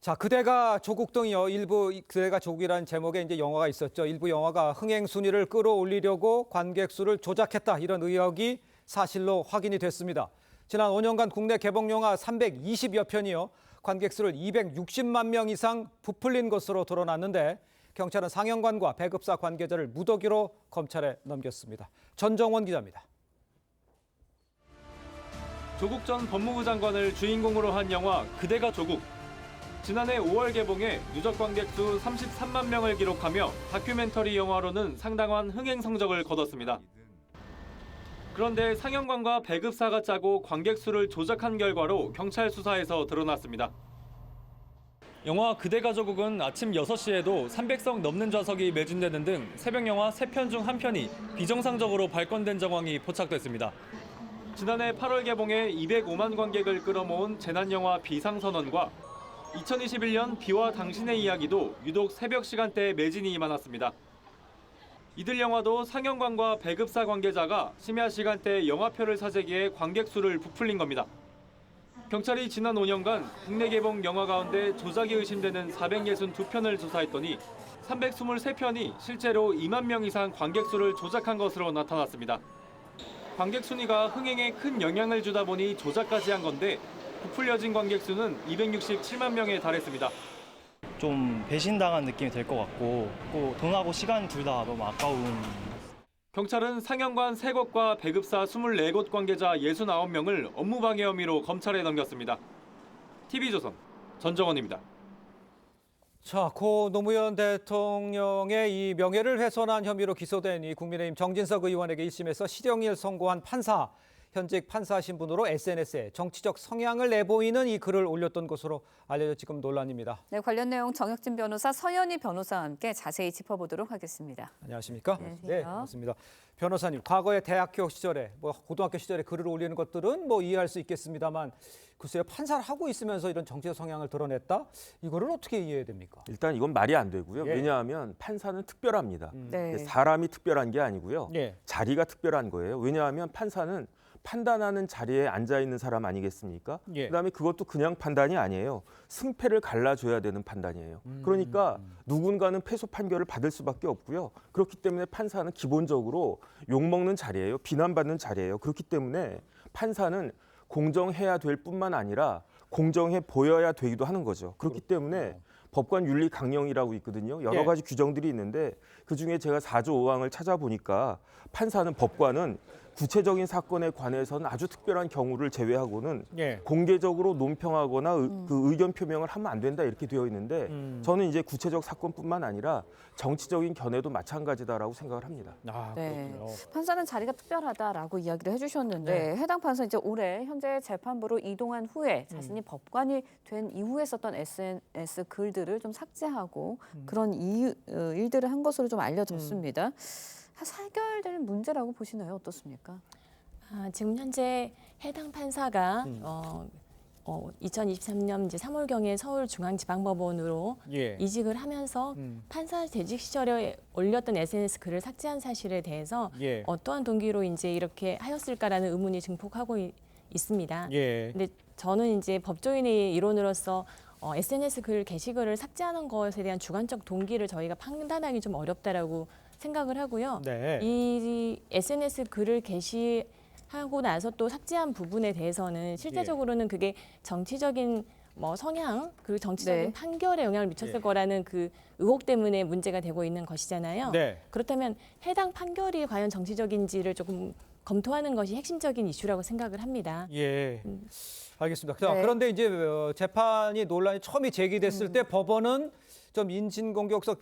자, 그대가 조국 등이요. 일부 그대가 조국이라는 제목의 이제 영화가 있었죠. 일부 영화가 흥행 순위를 끌어올리려고 관객 수를 조작했다 이런 의혹이 사실로 확인이 됐습니다. 지난 5년간 국내 개봉 영화 320여 편이요. 관객 수를 260만 명 이상 부풀린 것으로 드러났는데 경찰은 상영관과 배급사 관계자를 무더기로 검찰에 넘겼습니다. 전정원 기자입니다. 조국 전 법무부 장관을 주인공으로 한 영화 그대가 조국. 지난해 5월 개봉해 누적 관객 수 33만 명을 기록하며 다큐멘터리 영화로는 상당한 흥행 성적을 거뒀습니다. 그런데 상영관과 배급사가 짜고 관객 수를 조작한 결과로 경찰 수사에서 드러났습니다. 영화 그대가 조국은 아침 6시에도 300석 넘는 좌석이 매진되는 등 새벽 영화 3편 중 1편이 비정상적으로 발권된 정황이 포착됐습니다. 지난해 8월 개봉해 205만 관객을 끌어모은 재난영화 비상선언과 2021년 비와 당신의 이야기도 유독 새벽 시간대에 매진이 많았습니다. 이들 영화도 상영관과 배급사 관계자가 심야 시간대에 영화표를 사재기에 관객 수를 부풀린 겁니다. 경찰이 지난 5년간 국내 개봉 영화 가운데 조작이 의심되는 462편을 조사했더니 323편이 실제로 2만 명 이상 관객 수를 조작한 것으로 나타났습니다. 관객 순위가 흥행에 큰 영향을 주다 보니 조작까지 한 건데 부풀려진 관객 수는 267만 명에 달했습니다. 좀 배신당한 느낌이 될 것 같고 또 돈하고 시간 둘 다 너무 아까운. 경찰은 상영관 3곳과 배급사 24곳 관계자 69명을 업무방해 혐의로 검찰에 넘겼습니다. TV조선 전정원입니다. 자, 고 노무현 대통령의 이 명예를 훼손한 혐의로 기소된 이 국민의힘 정진석 의원에게 1심에서 실형을 선고한 판사. 현직 판사 신분으로 SNS에 정치적 성향을 내보이는 이 글을 올렸던 것으로 알려져 지금 논란입니다. 네, 관련 내용 정혁진 변호사, 서연희 변호사와 함께 자세히 짚어보도록 하겠습니다. 안녕하십니까? 네, 반갑습니다. 변호사님, 과거에 대학교 시절에, 고등학교 시절에 글을 올리는 것들은 이해할 수 있겠습니다만 글쎄요, 판사를 하고 있으면서 이런 정치적 성향을 드러냈다? 이거를 어떻게 이해해야 됩니까? 일단 이건 말이 안 되고요. 왜냐하면 판사는 특별합니다. 사람이 특별한 게 아니고요. 자리가 특별한 거예요. 왜냐하면 판사는 판단하는 자리에 앉아 있는 사람 아니겠습니까? 그다음에 그것도 그냥 판단이 아니에요. 승패를 갈라줘야 되는 판단이에요. 그러니까 누군가는 패소 판결을 받을 수밖에 없고요. 그렇기 때문에 판사는 기본적으로 욕먹는 자리예요. 비난받는 자리예요. 그렇기 때문에 판사는 공정해야 될 뿐만 아니라 공정해 보여야 되기도 하는 거죠. 그렇기 때문에 법관 윤리 강령이라고 있거든요. 여러 가지 규정들이 있는데 그중에 제가 4조 5항을 찾아보니까 판사는 법관은 구체적인 사건에 관해서는 아주 특별한 경우를 제외하고는 예. 공개적으로 논평하거나 그 의견 표명을 하면 안 된다 이렇게 되어 있는데 저는 이제 구체적 사건뿐만 아니라 정치적인 견해도 마찬가지다라고 생각을 합니다. 아, 네. 판사는 자리가 특별하다라고 이야기를 해주셨는데 해당 판사 이제 올해 현재 재판부로 이동한 후에 자신이 법관이 된 이후에 썼던 SNS 글들을 좀 삭제하고 그런 일들을 한 것으로 좀 알려졌습니다. 해결될 문제라고 보시나요? 어떻습니까? 지금 현재 해당 판사가 2023년 이제 3월경에 서울중앙지방법원으로 예. 이직을 하면서 판사 재직 시절에 올렸던 SNS 글을 삭제한 사실에 대해서 예. 어떠한 동기로 이제 이렇게 하였을까라는 의문이 증폭하고 있습니다. 예. 근데 저는 이제 법조인의 일원으로서 SNS 글 게시글을 삭제하는 것에 대한 주관적 동기를 저희가 판단하기 좀 어렵다라고 생각을 하고요. 네. 이 SNS 글을 게시하고 나서 또 삭제한 부분에 대해서는 실제적으로는 그게 정치적인 성향 그리고 정치적인 네. 판결에 영향을 미쳤을 거라는 그 의혹 때문에 문제가 되고 있는 것이잖아요. 네. 그렇다면 해당 판결이 과연 정치적인지를 조금 검토하는 것이 핵심적인 이슈라고 생각을 합니다. 예. 알겠습니다. 자, 네. 그런데 이제 논란이 처음이 제기됐을 때 법원은 좀 인신공격성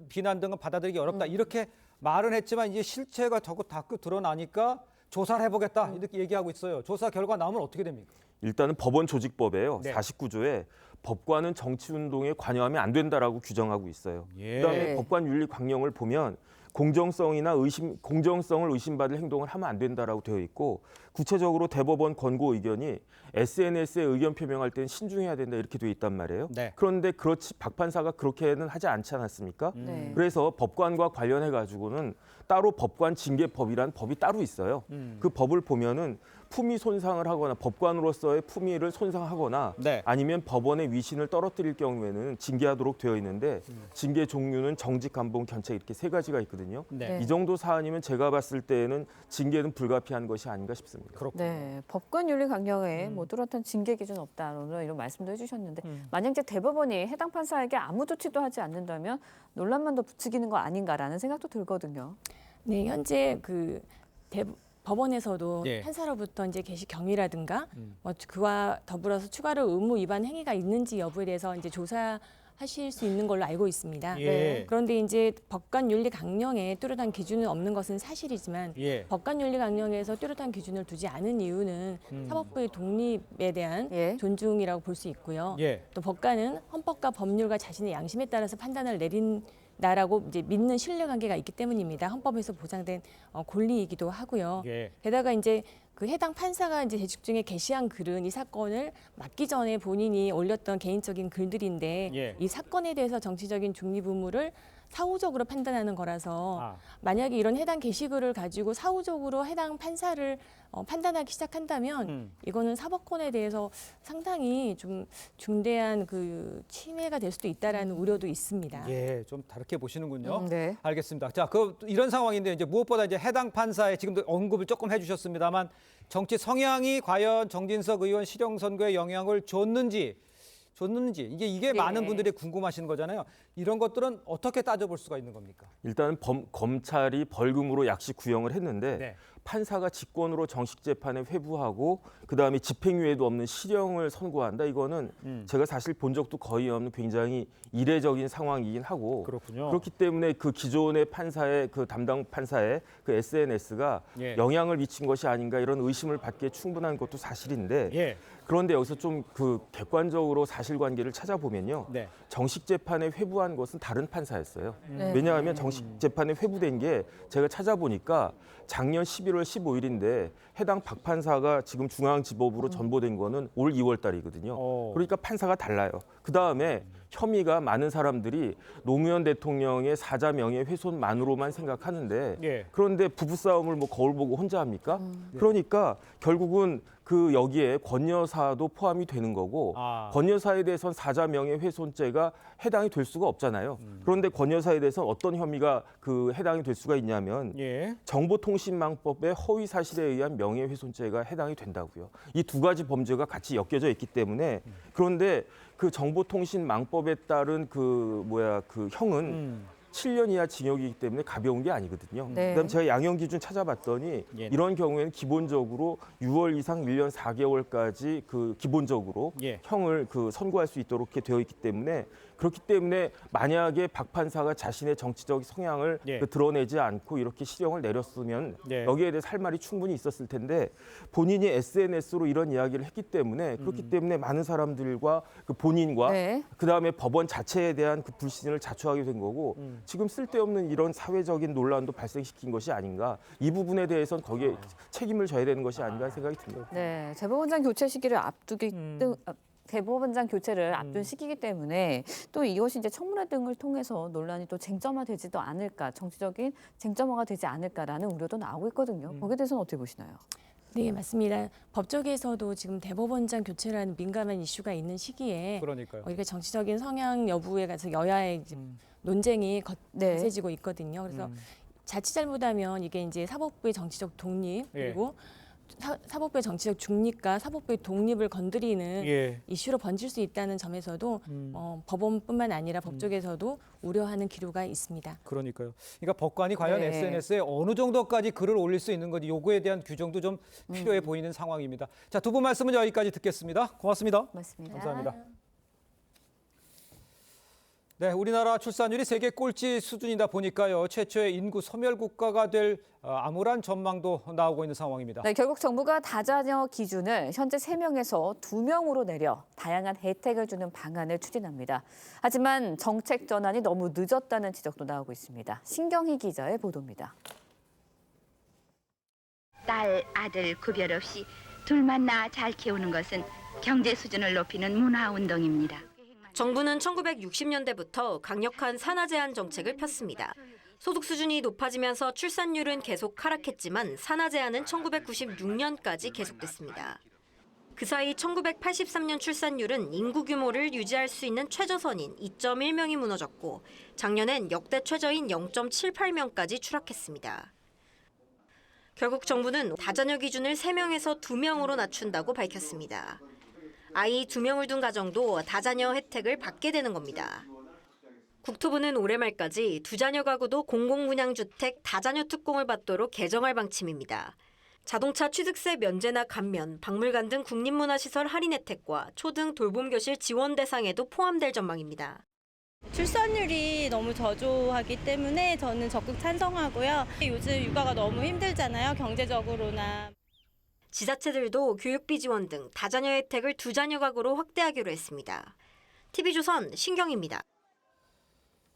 비난 등은 받아들이기 어렵다 이렇게 말은 했지만 이제 실체가 자꾸 다 드러나니까 조사를 해보겠다 이렇게 얘기하고 있어요. 조사 결과 나오면 어떻게 됩니까? 일단은 법원 조직법에요. 네. 49조에 법관은 정치운동에 관여하면 안 된다라고 규정하고 있어요. 예. 그다음에 법관 윤리 강령을 보면 공정성을 의심받을 행동을 하면 안 된다라고 되어 있고 구체적으로 대법원 권고 의견이 SNS에 의견 표명할 때는 신중해야 된다 이렇게 되어 있단 말이에요. 네. 그런데 그렇지 박 판사가 그렇게는 하지 않지 않았습니까? 네. 그래서 법관과 관련해 가지고는 따로 법관 징계법이란 법이 따로 있어요. 그 법을 보면은 품위 손상을 하거나 법관으로서의 품위를 손상하거나 네. 아니면 법원의 위신을 떨어뜨릴 경우에는 징계하도록 되어 있는데 징계 종류는 정직, 감봉, 견책 이렇게 세 가지가 있거든요. 네. 이 정도 사안이면 제가 봤을 때는 징계는 불가피한 것이 아닌가 싶습니다. 네, 법관 윤리 강령에 뚜렷한 징계 기준 없다 이런 말씀도 해주셨는데 만약 이제 대법원이 해당 판사에게 아무 조치도 하지 않는다면 논란만 더 부추기는 거 아닌가라는 생각도 들거든요. 네, 현재 법원에서도 예. 판사로부터 이제 게시 경위라든가 그와 더불어서 추가로 의무 위반 행위가 있는지 여부에 대해서 이제 조사하실 수 있는 걸로 알고 있습니다. 예. 그런데 이제 법관 윤리 강령에 뚜렷한 기준은 없는 것은 사실이지만 예. 법관 윤리 강령에서 뚜렷한 기준을 두지 않은 이유는 사법부의 독립에 대한 존중이라고 볼 수 있고요. 예. 또 법관은 헌법과 법률과 자신의 양심에 따라서 판단을 내린다라고 이제 믿는 신뢰관계가 있기 때문입니다. 헌법에서 보장된 권리이기도 하고요. 예. 게다가 이제 그 해당 판사가 이제 재직 중에 게시한 글은 이 사건을 맡기 전에 본인이 올렸던 개인적인 글들인데 예. 이 사건에 대해서 정치적인 중립 의무를 사후적으로 판단하는 거라서 만약에 이런 해당 게시글을 가지고 사후적으로 해당 판사를 판단하기 시작한다면 이거는 사법권에 대해서 상당히 좀 중대한 그 침해가 될 수도 있다라는 우려도 있습니다. 예, 좀 다르게 보시는군요. 네. 알겠습니다. 자, 이런 상황인데 이제 무엇보다 이제 해당 판사의 지금도 언급을 조금 해주셨습니다만 정치 성향이 과연 정진석 의원 실형 선거에 영향을 줬는지 이게 많은 분들이 궁금하시는 거잖아요. 이런 것들은 어떻게 따져볼 수가 있는 겁니까? 일단은 검찰이 벌금으로 약식 구형을 했는데 네. 판사가 직권으로 정식 재판에 회부하고 그다음에 집행유예도 없는 실형을 선고한다. 이거는 제가 사실 본 적도 거의 없는 굉장히 이례적인 상황이긴 하고 그렇군요. 그렇기 때문에 그 기존의 판사의 그 담당 판사의 그 SNS가 예. 영향을 미친 것이 아닌가 이런 의심을 받기에 충분한 것도 사실인데 예. 그런데 여기서 좀 그 객관적으로 사실관계를 찾아보면요. 네. 정식 재판에 회부한 것은 다른 판사였어요. 네. 왜냐하면 정식 재판에 회부된 게 제가 찾아보니까 작년 11월 15일인데 해당 박 판사가 지금 중앙지법으로 전보된 거는 올 2월 달이거든요. 그러니까 판사가 달라요. 그다음에 혐의가 많은 사람들이 노무현 대통령의 사자 명예훼손만으로만 생각하는데 예. 그런데 부부싸움을 뭐 거울 보고 혼자 합니까? 그러니까 결국은 그 여기에 권 여사도 포함이 되는 거고 권 여사에 대해서는 사자 명예훼손죄가 해당이 될 수가 없잖아요. 그런데 권 여사에 대해서는 어떤 혐의가 그 해당이 될 수가 있냐면 정보통신망법의 허위 사실에 의한 명예훼손죄가 해당이 된다고요. 이 두 가지 범죄가 같이 엮여져 있기 때문에 그런데 그 정보통신망법에 따른 그 형은 7년 이하 징역이기 때문에 가벼운 게 아니거든요. 네. 그다음 제가 양형 기준 찾아봤더니 예. 이런 경우에는 기본적으로 6월 이상 1년 4개월까지 그 기본적으로 예. 형을 그 선고할 수 있도록 이렇게 되어 있기 때문에 그렇기 때문에 만약에 박 판사가 자신의 정치적 성향을 예. 그 드러내지 않고 이렇게 실형을 내렸으면 예. 여기에 대해서 할 말이 충분히 있었을 텐데 본인이 SNS로 이런 이야기를 했기 때문에 그렇기 때문에 많은 사람들과 그 본인과 네. 그다음에 법원 자체에 대한 그 불신을 자초하게 된 거고 지금 쓸데없는 이런 사회적인 논란도 발생시킨 것이 아닌가 이 부분에 대해서는 거기에 책임을 져야 되는 것이 아닌가 생각이 듭니다. 네, 대법원장 교체 시기를 대법원장 교체를 앞둔 시기이기 때문에 또 이것이 이제 청문회 등을 통해서 논란이 또 쟁점화되지도 않을까, 정치적인 쟁점화가 되지 않을까라는 우려도 나오고 있거든요. 거기에 대해서는 어떻게 보시나요? 네, 맞습니다. 법조계에서도 지금 대법원장 교체라는 민감한 이슈가 있는 시기에 그러니까요. 이렇게 정치적인 성향 여부에 관해서 여야의 이제 논쟁이 거세지고 있거든요. 그래서 자칫 잘못하면 이게 이제 사법부의 정치적 독립 그리고 사법부의 정치적 중립과 사법부의 독립을 건드리는 이슈로 번질 수 있다는 점에서도 법원뿐만 아니라 법조계에서도 우려하는 기류가 있습니다. 그러니까요. 그러니까 법관이 과연 네. SNS에 어느 정도까지 글을 올릴 수 있는 건지 요거에 대한 규정도 좀 필요해 보이는 상황입니다. 자, 두 분 말씀은 여기까지 듣겠습니다. 고맙습니다. 고맙습니다. 감사합니다. 네, 우리나라 출산율이 세계 꼴찌 수준이다 보니까요. 최초의 인구 소멸 국가가 될 암울한 전망도 나오고 있는 상황입니다. 네, 결국 정부가 다자녀 기준을 현재 3명에서 2명으로 내려 다양한 혜택을 주는 방안을 추진합니다. 하지만 정책 전환이 너무 늦었다는 지적도 나오고 있습니다. 신경희 기자의 보도입니다. 딸, 아들 구별 없이 둘만 낳아 잘 키우는 것은 경제 수준을 높이는 문화운동입니다. 정부는 1960년대부터 강력한 산하 제한 정책을 폈습니다. 소득 수준이 높아지면서 출산율은 계속 하락했지만 산하 제한은 1996년까지 계속됐습니다. 그 사이 1983년 출산율은 인구 규모를 유지할 수 있는 최저선인 2.1명이 무너졌고 작년엔 역대 최저인 0.78명까지 추락했습니다. 결국 정부는 다자녀 기준을 3명에서 2명으로 낮춘다고 밝혔습니다. 아이 2명을 둔 가정도 다자녀 혜택을 받게 되는 겁니다. 국토부는 올해 말까지 2자녀 가구도 공공분양주택 다자녀 특공을 받도록 개정할 방침입니다. 자동차 취득세 면제나 감면, 박물관 등 국립문화시설 할인 혜택과 초등 돌봄교실 지원 대상에도 포함될 전망입니다. 출산율이 너무 저조하기 때문에 저는 적극 찬성하고요. 요즘 육아가 너무 힘들잖아요, 경제적으로나. 지자체들도 교육비 지원 등 다자녀 혜택을 2자녀 가구로 확대하기로 했습니다. TV조선 신경입니다.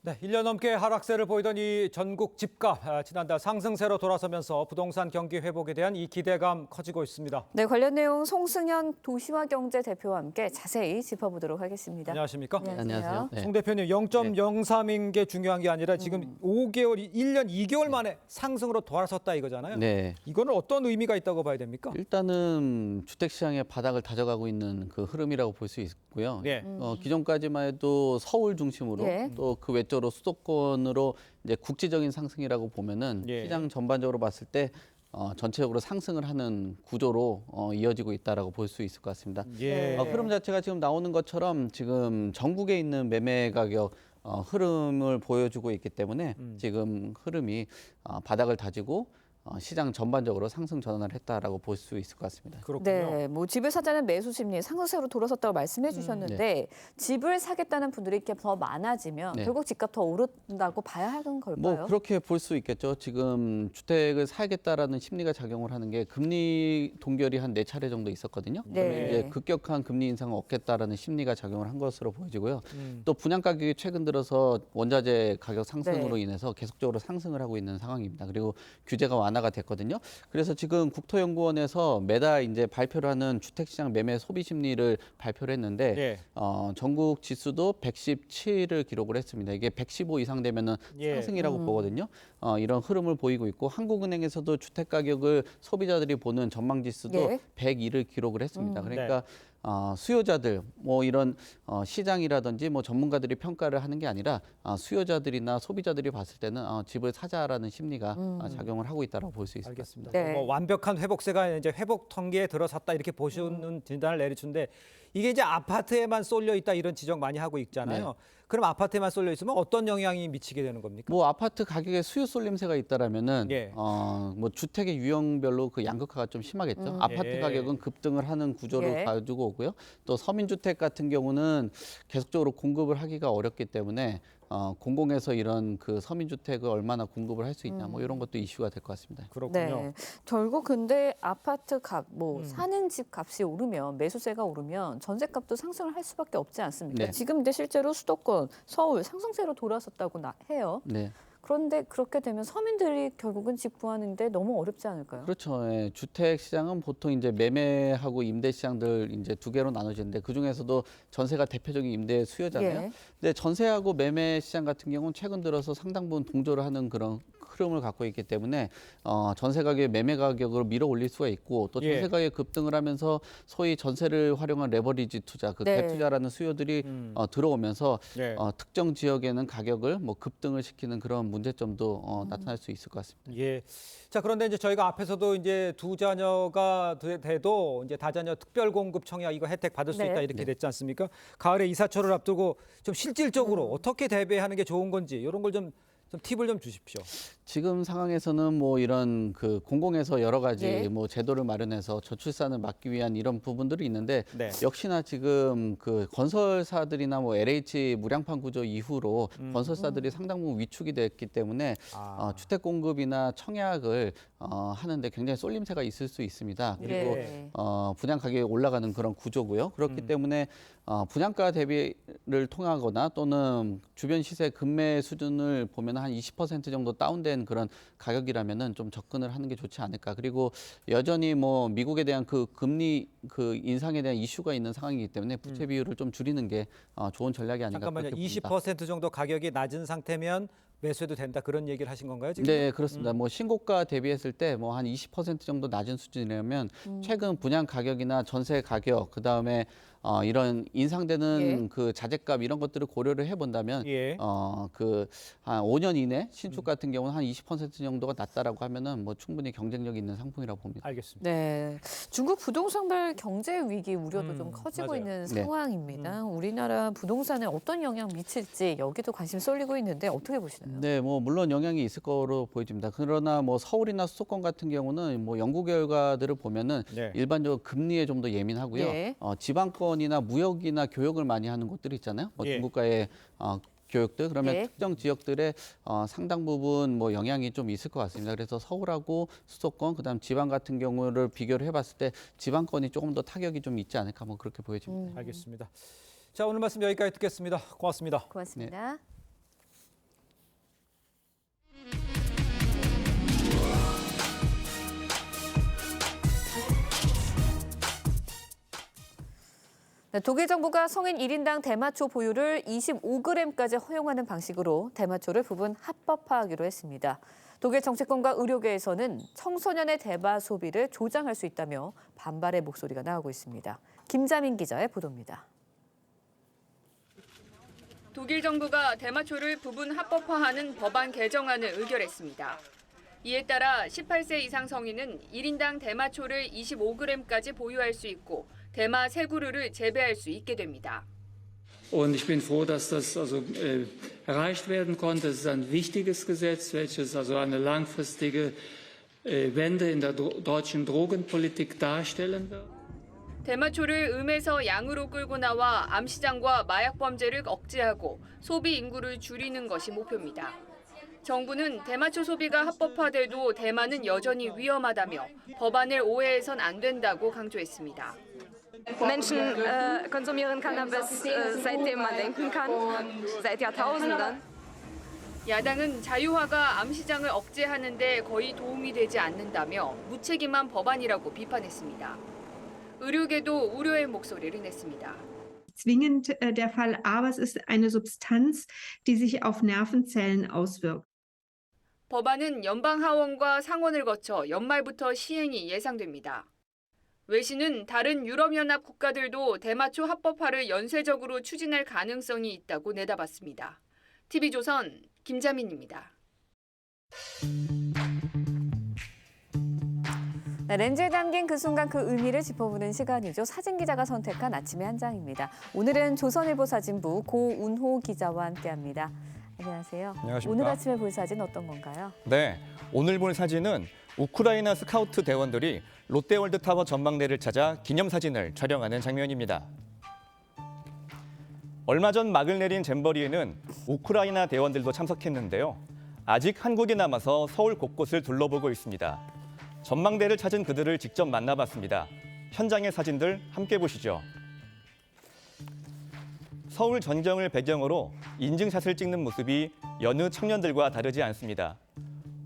네, 1년 넘게 하락세를 보이던 이 전국 집값, 지난달 상승세로 돌아서면서 부동산 경기 회복에 대한 이 기대감 커지고 있습니다. 네, 관련 내용 송승현 도시화경제 대표와 함께 자세히 짚어보도록 하겠습니다. 안녕하십니까? 네, 안녕하세요. 네. 송 대표님, 0.03인 게 중요한 게 아니라 지금 5개월, 1년 2개월 만에 상승으로 돌아섰다 이거잖아요. 네. 이거는 어떤 의미가 있다고 봐야 됩니까? 일단은 주택 시장의 바닥을 다져가고 있는 그 흐름이라고 볼 수 있고요. 네. 기존까지만 해도 서울 중심으로 또 그 외적으로 수도권으로 이제 국지적인 상승이라고 보면은 시장 전반적으로 봤을 때 전체적으로 상승을 하는 구조로 이어지고 있다라고 볼 수 있을 것 같습니다. 흐름 자체가 지금 나오는 것처럼 지금 전국에 있는 매매 가격 흐름을 보여주고 있기 때문에 지금 흐름이 바닥을 다지고 시장 전반적으로 상승 전환을 했다라고 볼 수 있을 것 같습니다. 그렇군요. 네, 뭐 집을 사자는 매수 심리 상승세로 돌아섰다고 말씀해 주셨는데 집을 사겠다는 분들이 이렇게 더 많아지면 결국 집값 더 오른다고 봐야 하는 걸까요? 뭐 그렇게 볼 수 있겠죠. 지금 주택을 사야겠다라는 심리가 작용을 하는 게 금리 동결이 한 4차례 정도 있었거든요. 그러면 이제 급격한 금리 인상을 얻겠다라는 심리가 작용을 한 것으로 보여지고요. 또 분양 가격이 최근 들어서 원자재 가격 상승으로 인해서 계속적으로 상승을 하고 있는 상황입니다. 그리고 규제가 완화가 됐거든요. 그래서 지금 국토연구원에서 매달 이제 발표를 하는 주택시장 매매 소비 심리를 발표를 했는데 전국 지수도 117을 기록을 했습니다. 이게 115 이상 되면은 상승이라고 보거든요. 이런 흐름을 보이고 있고 한국은행에서도 주택 가격을 소비자들이 보는 전망 지수도 102를 기록을 했습니다. 그러니까 수요자들 뭐 이런 시장이라든지 뭐 전문가들이 평가를 하는 게 아니라 수요자들이나 소비자들이 봤을 때는 집을 사자라는 심리가 작용을 하고 있다고 볼 수 있을 것 같습니다. 뭐 완벽한 회복세가 이제 회복 통계에 들어섰다 이렇게 보시는 진단을 내리는데 이게 이제 아파트에만 쏠려 있다 이런 지적 많이 하고 있잖아요. 그럼 아파트에만 쏠려 있으면 어떤 영향이 미치게 되는 겁니까? 뭐 아파트 가격에 수요 쏠림세가 있다라면은 예. 뭐 주택의 유형별로 그 양극화가 좀 심하겠죠. 아파트 예. 가격은 급등을 하는 구조를 예. 가지고 오고요. 또 서민주택 같은 경우는 계속적으로 공급을 하기가 어렵기 때문에 공공에서 이런 그 서민주택을 얼마나 공급을 할 수 있냐 뭐 이런 것도 이슈가 될 것 같습니다. 그렇군요. 네. 결국 근데 아파트 값, 사는 집 값이 오르면 매수세가 오르면 전세값도 상승을 할 수밖에 없지 않습니까? 네. 지금 근데 실제로 수도권, 서울 상승세로 돌아섰다고 해요. 네. 그런데 그렇게 되면 서민들이 결국은 집 구하는데 너무 어렵지 않을까요? 그렇죠. 예. 주택 시장은 보통 이제 매매하고 임대 시장들 이제 두 개로 나눠지는데 그 중에서도 전세가 대표적인 임대 수요잖아요. 예. 근데 전세하고 매매 시장 같은 경우는 최근 들어서 상당 부분 동조를 하는 그런 흐름을 갖고 있기 때문에 전세 가격이 매매 가격으로 밀어 올릴 수가 있고 또 전세 예. 가격이 급등을 하면서 소위 전세를 활용한 레버리지 투자, 그 네. 갭투자라는 수요들이 들어오면서 예. 특정 지역에는 가격을 뭐 급등을 시키는 그런 문제점도 나타날 수 있을 것 같습니다. 예. 자, 그런데 이제 저희가 앞에서도 이제 2자녀가 돼도 이제 다자녀 특별 공급 청약 이거 혜택 받을 수 네. 있다 이렇게 됐지 않습니까? 가을에 이사철을 앞두고 좀 실질적으로 어떻게 대비하는 게 좋은 건지 이런 걸 좀 팁을 좀 주십시오. 지금 상황에서는 뭐 이런 그 공공에서 여러 가지 예. 뭐 제도를 마련해서 저출산을 막기 위한 이런 부분들이 있는데 네. 역시나 지금 그 건설사들이나 뭐 LH 무량판 구조 이후로 건설사들이 상당 부분 위축이 됐기 때문에 주택 공급이나 청약을 하는데 굉장히 쏠림세가 있을 수 있습니다. 그리고 예. 분양 가격이 올라가는 그런 구조고요. 그렇기 때문에 분양가 대비를 통하거나 또는 주변 시세 급매 수준을 보면 한 20% 정도 다운된 그런 가격이라면은 좀 접근을 하는 게 좋지 않을까. 그리고 여전히 뭐 미국에 대한 그 금리 그 인상에 대한 이슈가 있는 상황이기 때문에 부채 비율을 좀 줄이는 게 좋은 전략이 아닌가 잠깐만요. 그렇게 봅니다. 20% 정도 가격이 낮은 상태면 매수해도 된다 그런 얘기를 하신 건가요, 지금? 네, 그렇습니다. 뭐 신고가 대비했을 때 뭐 한 20% 정도 낮은 수준이라면 최근 분양 가격이나 전세 가격 그다음에 이런 인상되는 예. 그 자재값 이런 것들을 고려를 해본다면 예. 그 한 5년 이내 신축 같은 경우는 한 20% 정도가 낮다라고 하면은 뭐 충분히 경쟁력 있는 상품이라고 봅니다. 알겠습니다. 네, 중국 부동산별 경제 위기 우려도 좀 커지고 맞아요. 있는 네. 상황입니다. 우리나라 부동산에 어떤 영향 미칠지 여기도 관심 쏠리고 있는데 어떻게 보시나요? 네, 뭐 물론 영향이 있을 거로 보여집니다. 그러나 뭐 서울이나 수도권 같은 경우는 뭐 연구 결과들을 보면은 네. 일반적으로 금리에 좀 더 예민하고요. 예. 지방권이나 무역이나 교역을 많이 하는 곳들 있잖아요. 뭐 예. 중국과의 교역들 그러면 예. 특정 지역들의 상당 부분 뭐 영향이 좀 있을 것 같습니다. 그래서 서울하고 수도권 그다음 지방 같은 경우를 비교를 해봤을 때 지방권이 조금 더 타격이 좀 있지 않을까 뭐 그렇게 보여집니다. 알겠습니다. 자, 오늘 말씀 여기까지 듣겠습니다. 고맙습니다. 고맙습니다. 네, 독일 정부가 성인 1인당 대마초 보유를 25g까지 허용하는 방식으로 대마초를 부분 합법화하기로 했습니다. 독일 정치권과 의료계에서는 청소년의 대마 소비를 조장할 수 있다며 반발의 목소리가 나오고 있습니다. 김자민 기자의 보도입니다. 독일 정부가 대마초를 부분 합법화하는 법안 개정안을 의결했습니다. 이에 따라 18세 이상 성인은 1인당 대마초를 25g까지 보유할 수 있고 대마 3그루를 재배할 수 있게 됩니다. Und ich bin froh, dass das erreicht werden konnte. Es ist ein wichtiges Gesetz, welches also eine langfristige Wende in der deutschen Drogenpolitik darstellen wird. 대마초를 음에서 양으로 끌고 나와 암시장과 마약 범죄를 억제하고 소비 인구를 줄이는 것이 목표입니다. 정부는 대마초 소비가 합법화돼도 대마는 여전히 위험하다며 법안을 오해해선 안 된다고 강조했습니다. Menschen konsumieren Cannabis seitdem man denken kann, seit Jahrtausenden. 야당은 자유화가 암시장을 억제하는 데 거의 도움이 되지 않는다며 무책임한 법안이라고 비판했습니다. 의료계도 우려의 목소리를 냈습니다. Zwingend der Fall, aber es ist eine Substanz, die sich auf Nervenzellen auswirkt. 법안은 연방 하원과 상원을 거쳐 연말부터 시행이 예상됩니다. 외신은 다른 유럽연합 국가들도 대마초 합법화를 연쇄적으로 추진할 가능성이 있다고 내다봤습니다. TV조선 김자민입니다. 네, 렌즈에 담긴 그 순간 그 의미를 짚어보는 시간이죠. 사진기자가 선택한 아침의 한 장입니다. 오늘은 조선일보 사진부 고운호 기자와 함께합니다. 안녕하세요. 안녕하십니까. 오늘 아침에 볼 사진 어떤 건가요? 네, 오늘 볼 사진은 우크라이나 스카우트 대원들이 롯데월드타워 전망대를 찾아 기념사진을 촬영하는 장면입니다. 얼마 전 막을 내린 잼버리에는 우크라이나 대원들도 참석했는데요. 아직 한국에 남아서 서울 곳곳을 둘러보고 있습니다. 전망대를 찾은 그들을 직접 만나봤습니다. 현장의 사진들 함께 보시죠. 서울 전경을 배경으로 인증샷을 찍는 모습이 여느 청년들과 다르지 않습니다.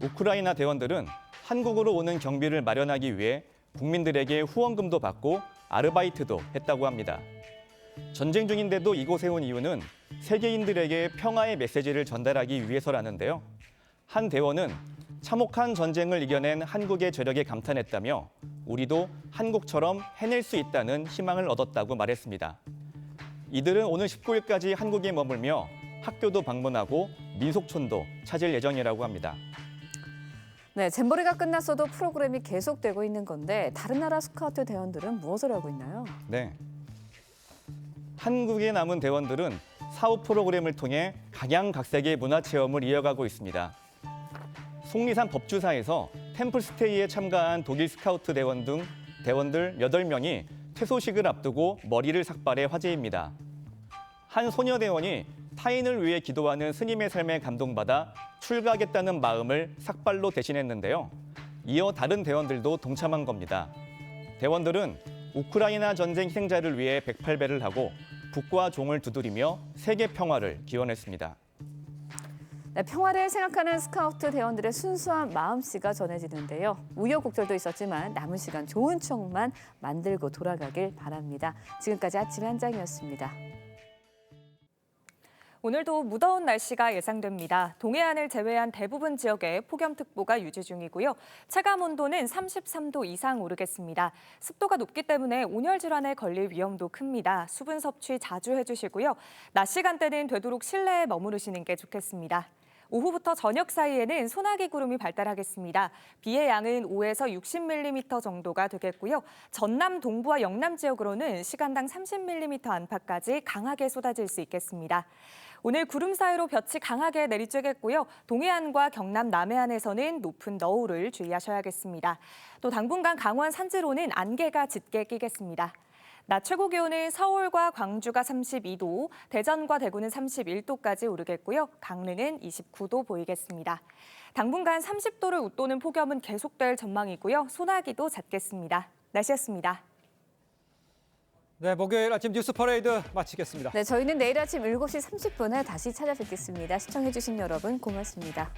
우크라이나 대원들은 한국으로 오는 경비를 마련하기 위해 국민들에게 후원금도 받고 아르바이트도 했다고 합니다. 전쟁 중인데도 이곳에 온 이유는 세계인들에게 평화의 메시지를 전달하기 위해서라는데요. 한 대원은 참혹한 전쟁을 이겨낸 한국의 저력에 감탄했다며 우리도 한국처럼 해낼 수 있다는 희망을 얻었다고 말했습니다. 이들은 오늘 19일까지 한국에 머물며 학교도 방문하고 민속촌도 찾을 예정이라고 합니다. 네, 잼버리가 끝났어도 프로그램이 계속되고 있는 건데 다른 나라 스카우트 대원들은 무엇을 하고 있나요? 네. 한국에 남은 대원들은 사후 프로그램을 통해 각양각색의 문화체험을 이어가고 있습니다. 속리산 법주사에서 템플스테이에 참가한 독일 스카우트 대원들 8명이 퇴소식을 앞두고 머리를 삭발해 화제입니다. 한 소녀 대원이 타인을 위해 기도하는 스님의 삶에 감동받아 출가하겠다는 마음을 삭발로 대신했는데요. 이어 다른 대원들도 동참한 겁니다. 대원들은 우크라이나 전쟁 희생자를 위해 108배를 하고 북과 종을 두드리며 세계 평화를 기원했습니다. 네, 평화를 생각하는 스카우트 대원들의 순수한 마음씨가 전해지는데요. 우여곡절도 있었지만 남은 시간 좋은 추억만 만들고 돌아가길 바랍니다. 지금까지 아침의 한 장이었습니다. 오늘도 무더운 날씨가 예상됩니다. 동해안을 제외한 대부분 지역에 폭염특보가 유지 중이고요. 체감 온도는 33도 이상 오르겠습니다. 습도가 높기 때문에 온열 질환에 걸릴 위험도 큽니다. 수분 섭취 자주 해주시고요. 낮 시간대는 되도록 실내에 머무르시는 게 좋겠습니다. 오후부터 저녁 사이에는 소나기 구름이 발달하겠습니다. 비의 양은 5에서 60mm 정도가 되겠고요. 전남 동부와 영남 지역으로는 시간당 30mm 안팎까지 강하게 쏟아질 수 있겠습니다. 오늘 구름 사이로 볕이 강하게 내리쬐겠고요. 동해안과 경남 남해안에서는 높은 너울을 주의하셔야겠습니다. 또 당분간 강원 산지로는 안개가 짙게 끼겠습니다. 낮 최고 기온은 서울과 광주가 32도, 대전과 대구는 31도까지 오르겠고요. 강릉은 29도 보이겠습니다. 당분간 30도를 웃도는 폭염은 계속될 전망이고요. 소나기도 잦겠습니다. 날씨였습니다. 네, 목요일 아침 뉴스 퍼레이드 마치겠습니다. 네, 저희는 내일 아침 7시 30분에 다시 찾아뵙겠습니다. 시청해주신 여러분 고맙습니다.